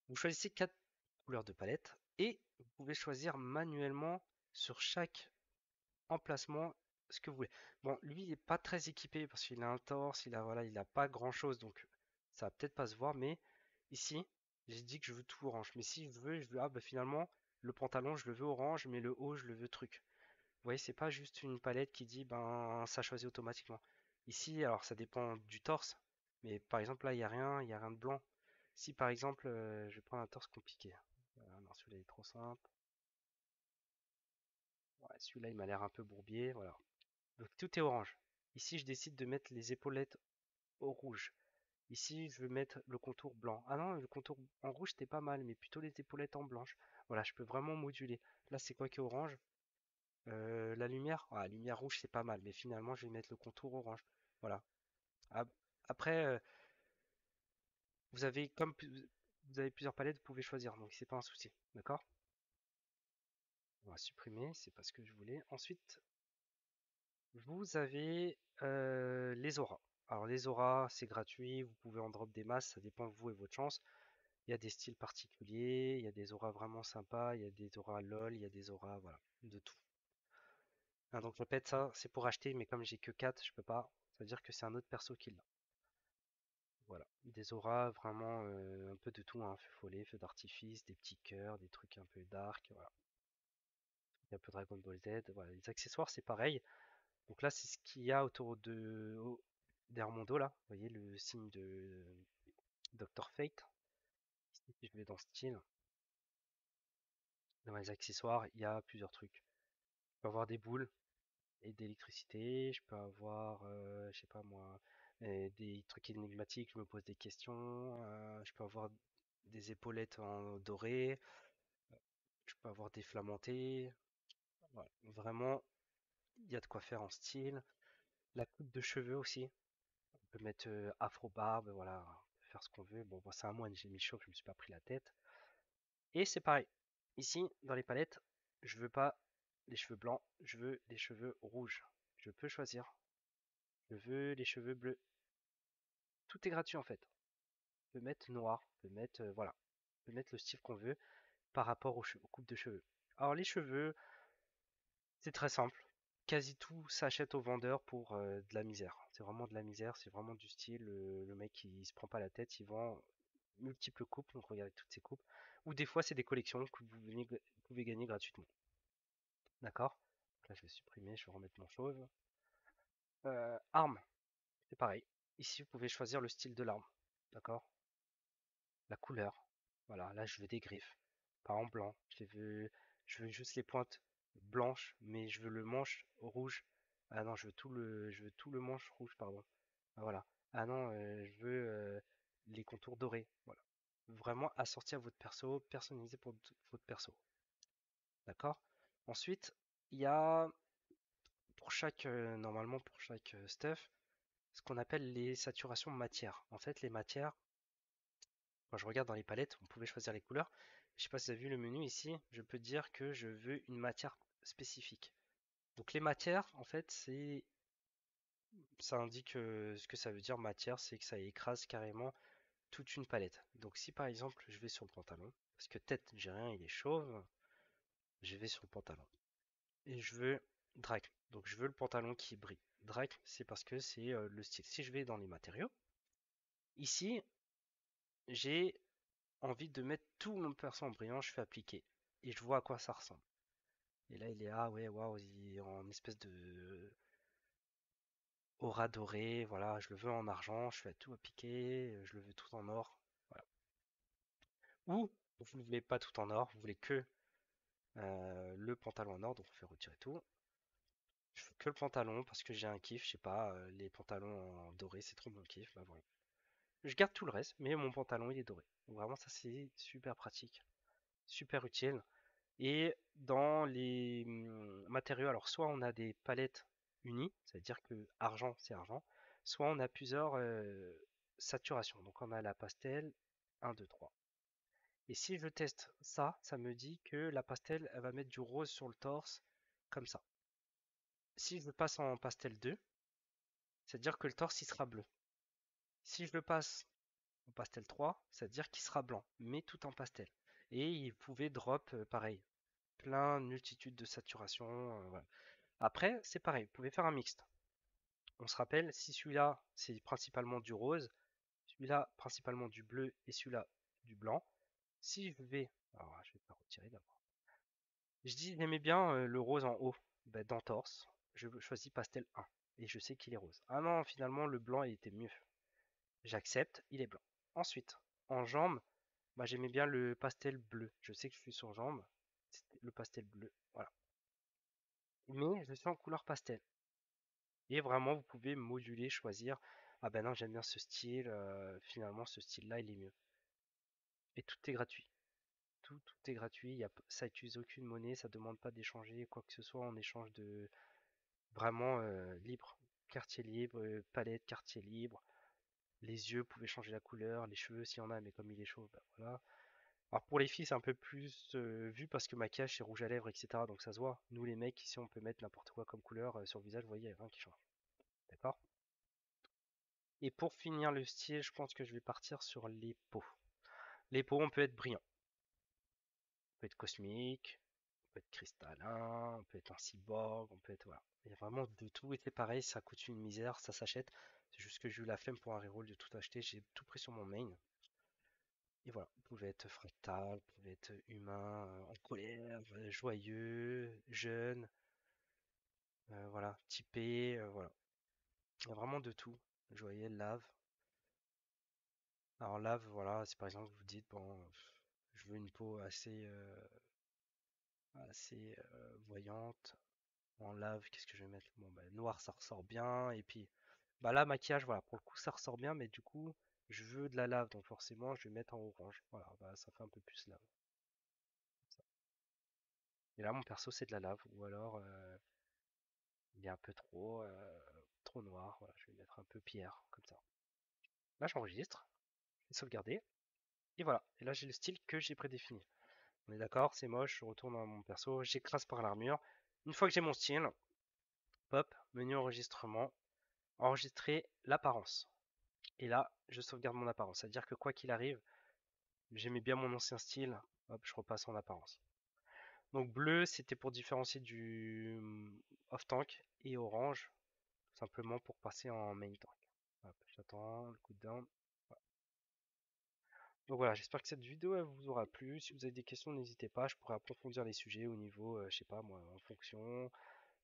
vous choisissez 4 couleurs de palette et vous pouvez choisir manuellement sur chaque emplacement ce que vous voulez. Bon, lui, il n'est pas très équipé parce qu'il a un torse, voilà, il n'a pas grand chose, donc ça va peut-être pas se voir, mais ici, j'ai dit que je veux tout orange. Mais si je veux, ah bah finalement, le pantalon, je le veux orange, mais le haut, je le veux truc. Vous voyez, c'est pas juste une palette qui dit, ben, ça choisit automatiquement. Ici, alors ça dépend du torse, mais par exemple, là, il y a rien de blanc. Si par exemple, je prends un torse compliqué. Non, celui-là est trop simple. Ouais, celui-là, il m'a l'air un peu bourbier, voilà. Donc tout est orange. Ici, je décide de mettre les épaulettes au rouge. Ici, je veux mettre le contour blanc. Ah non, le contour en rouge, c'était pas mal, mais plutôt les épaulettes en blanche. Voilà, je peux vraiment moduler. Là, c'est quoi qui est orange? La lumière? Ah, la lumière rouge, c'est pas mal, mais finalement, je vais mettre le contour orange. Voilà. Ah, après, vous avez vous avez plusieurs palettes, vous pouvez choisir, donc c'est pas un souci. D'accord? On va supprimer, c'est pas ce que je voulais. Ensuite, vous avez les auras. Alors les auras, c'est gratuit, vous pouvez en drop des masses, ça dépend de vous et votre chance. Il y a des styles particuliers, il y a des auras vraiment sympas, il y a des auras LOL, il y a des auras, voilà, de tout. Ah, donc je répète ça, c'est pour acheter, mais comme j'ai que 4, je peux pas. Ça veut dire que c'est un autre perso qui l'a. Voilà, des auras vraiment un peu de tout, hein. Feu follet, feu d'artifice, des petits cœurs, des trucs un peu dark, voilà. Il y a un peu Dragon Ball Z, voilà. Les accessoires c'est pareil. Donc là c'est ce qu'il y a autour d'Hermondo là. Vous voyez le signe de Dr Fate. Ici, si je vais dans style, dans les accessoires, il y a plusieurs trucs. Je peux avoir des boules et d'électricité, je peux avoir, je sais pas moi, des trucs énigmatiques, je me pose des questions, je peux avoir des épaulettes en doré, je peux avoir des flammentés, voilà. Vraiment, il y a de quoi faire en style. La coupe de cheveux aussi, on peut mettre afro-barbe, voilà, on peut faire ce qu'on veut. Bon, moi c'est un moine, j'ai mis chaud, je me suis pas pris la tête. Et c'est pareil, ici, dans les palettes, je veux pas les cheveux blancs, je veux les cheveux rouges. Je peux choisir. Je veux les cheveux bleus. Tout est gratuit en fait. On peut mettre noir, on peut mettre, voilà. On peut mettre le style qu'on veut par rapport aux coupes de cheveux. Alors les cheveux, c'est très simple. Quasi tout s'achète au vendeur pour de la misère. C'est vraiment de la misère, c'est vraiment du style. Le mec il se prend pas la tête, il vend multiples coupes, donc regardez toutes ces coupes. Ou des fois c'est des collections que vous pouvez gagner gratuitement. D'accord? Là je vais supprimer, je vais remettre mon chauve. Arme, c'est pareil. Ici vous pouvez choisir le style de l'arme. D'accord? La couleur. Voilà, là je veux des griffes. Pas en blanc. Je veux juste les pointes blanches, mais je veux le manche rouge. Ah non, je veux tout le manche rouge, pardon. Ah, voilà. Ah non, je veux les contours dorés. Voilà. Vraiment assortir votre perso, personnaliser pour votre perso. D'accord? Ensuite, il y a pour chaque, normalement pour chaque stuff, ce qu'on appelle les saturations matière. En fait, les matières, quand je regarde dans les palettes, on pouvait choisir les couleurs. Je sais pas si vous avez vu le menu ici, je peux dire que je veux une matière spécifique. Donc les matières, en fait, ça indique ce que ça veut dire matière, c'est que ça écrase carrément toute une palette. Donc si par exemple je vais sur le pantalon, parce que tête j'ai rien, il est chauve, je vais sur le pantalon et je veux drac. Donc je veux le pantalon qui brille. Drake, c'est parce que c'est le style. Si je vais dans les matériaux, ici, j'ai envie de mettre tout mon perso en brillant, je fais appliquer. Et je vois à quoi ça ressemble. Et là, il est, ah ouais, waouh, il est en espèce de aura doré, voilà, je le veux en argent, je fais tout appliquer, je le veux tout en or, voilà. Ou, vous ne voulez pas tout en or, vous voulez que le pantalon en or, donc on fait retirer tout. Je fais que le pantalon parce que j'ai un kiff, je sais pas, les pantalons en doré, c'est trop mon kiff, bah voilà. Je garde tout le reste, mais mon pantalon il est doré. Donc vraiment ça c'est super pratique, super utile. Et dans les matériaux, alors soit on a des palettes unies, c'est-à-dire que argent c'est argent, soit on a plusieurs saturations. Donc on a la pastel 1, 2, 3. Et si je teste ça, ça me dit que la pastel elle va mettre du rose sur le torse, comme ça. Si je le passe en pastel 2, c'est-à-dire que le torse il sera bleu. Si je le passe en pastel 3, c'est-à-dire qu'il sera blanc, mais tout en pastel. Et il pouvait drop pareil, plein de multitudes de saturation. Voilà. Après, c'est pareil, vous pouvez faire un mixte. On se rappelle, si celui-là c'est principalement du rose, celui-là principalement du bleu et celui-là du blanc. Si je vais, alors je vais pas retirer d'abord. Je dis j'aimais bien le rose en haut, ben, dans torse, je choisis pastel 1 et je sais qu'il est rose. Ah non, finalement le blanc il était mieux. J'accepte, il est blanc. Ensuite, en jambe, bah, j'aimais bien le pastel bleu. Je sais que je suis sur jambe, c'était le pastel bleu, voilà. Mais je suis en couleur pastel. Et vraiment, vous pouvez moduler, choisir. Ah ben non, j'aime bien ce style. Finalement, ce style-là, il est mieux. Et tout est gratuit. Tout est gratuit. Ça utilise aucune monnaie. Ça demande pas d'échanger quoi que ce soit en échange de vraiment libre. Quartier libre, palette, quartier libre. Les yeux, vous pouvez changer la couleur. Les cheveux, s'il y en a, mais comme il est chaud, bah voilà. Alors pour les filles, c'est un peu plus vu parce que maquillage, c'est rouge à lèvres, etc. Donc ça se voit. Nous, les mecs, ici, on peut mettre n'importe quoi comme couleur sur le visage. Vous voyez, il n'y a rien qui change. D'accord? Et pour finir le style, je pense que je vais partir sur les peaux. Les peaux, on peut être brillant. On peut être cosmique, on peut être cristallin, on peut être un cyborg, on peut être... Voilà. Il y a vraiment de tout et c'est pareil, ça coûte une misère, ça s'achète. C'est juste que j'ai eu la flemme pour un reroll de tout acheter, j'ai tout pris sur mon main. Et voilà, vous pouvez être fractal, vous pouvez être humain, en colère, joyeux, jeune, voilà, typé, voilà. Il y a vraiment de tout. Joyeux, lave. Alors lave, voilà, si par exemple vous dites, bon, je veux une peau assez voyante, en lave, qu'est-ce que je vais mettre? Bon, bah, noir, ça ressort bien, et puis, bah là, maquillage, voilà, pour le coup, ça ressort bien, mais du coup, je veux de la lave, donc forcément, je vais mettre en orange. Voilà, bah, ça fait un peu plus lave. Et là, mon perso, c'est de la lave, ou alors, il est un peu trop noir, voilà, je vais mettre un peu pierre, comme ça. Là, j'enregistre, je vais sauvegarder, et voilà. Et là, j'ai le style que j'ai prédéfini. On est d'accord, c'est moche, je retourne dans mon perso, j'écrase par l'armure. Une fois que j'ai mon style, hop, menu enregistrement, enregistrer l'apparence. Et là, je sauvegarde mon apparence. C'est-à-dire que quoi qu'il arrive, j'aimais bien mon ancien style, hop, je repasse en apparence. Donc bleu, c'était pour différencier du off-tank, et orange, simplement pour passer en main tank. Hop, j'attends le cooldown. Voilà. Donc voilà, j'espère que cette vidéo elle vous aura plu. Si vous avez des questions, n'hésitez pas, je pourrais approfondir les sujets au niveau, je sais pas moi, en fonction,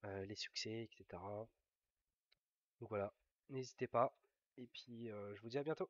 les succès, etc. Donc voilà, n'hésitez pas. Et puis je vous dis à bientôt.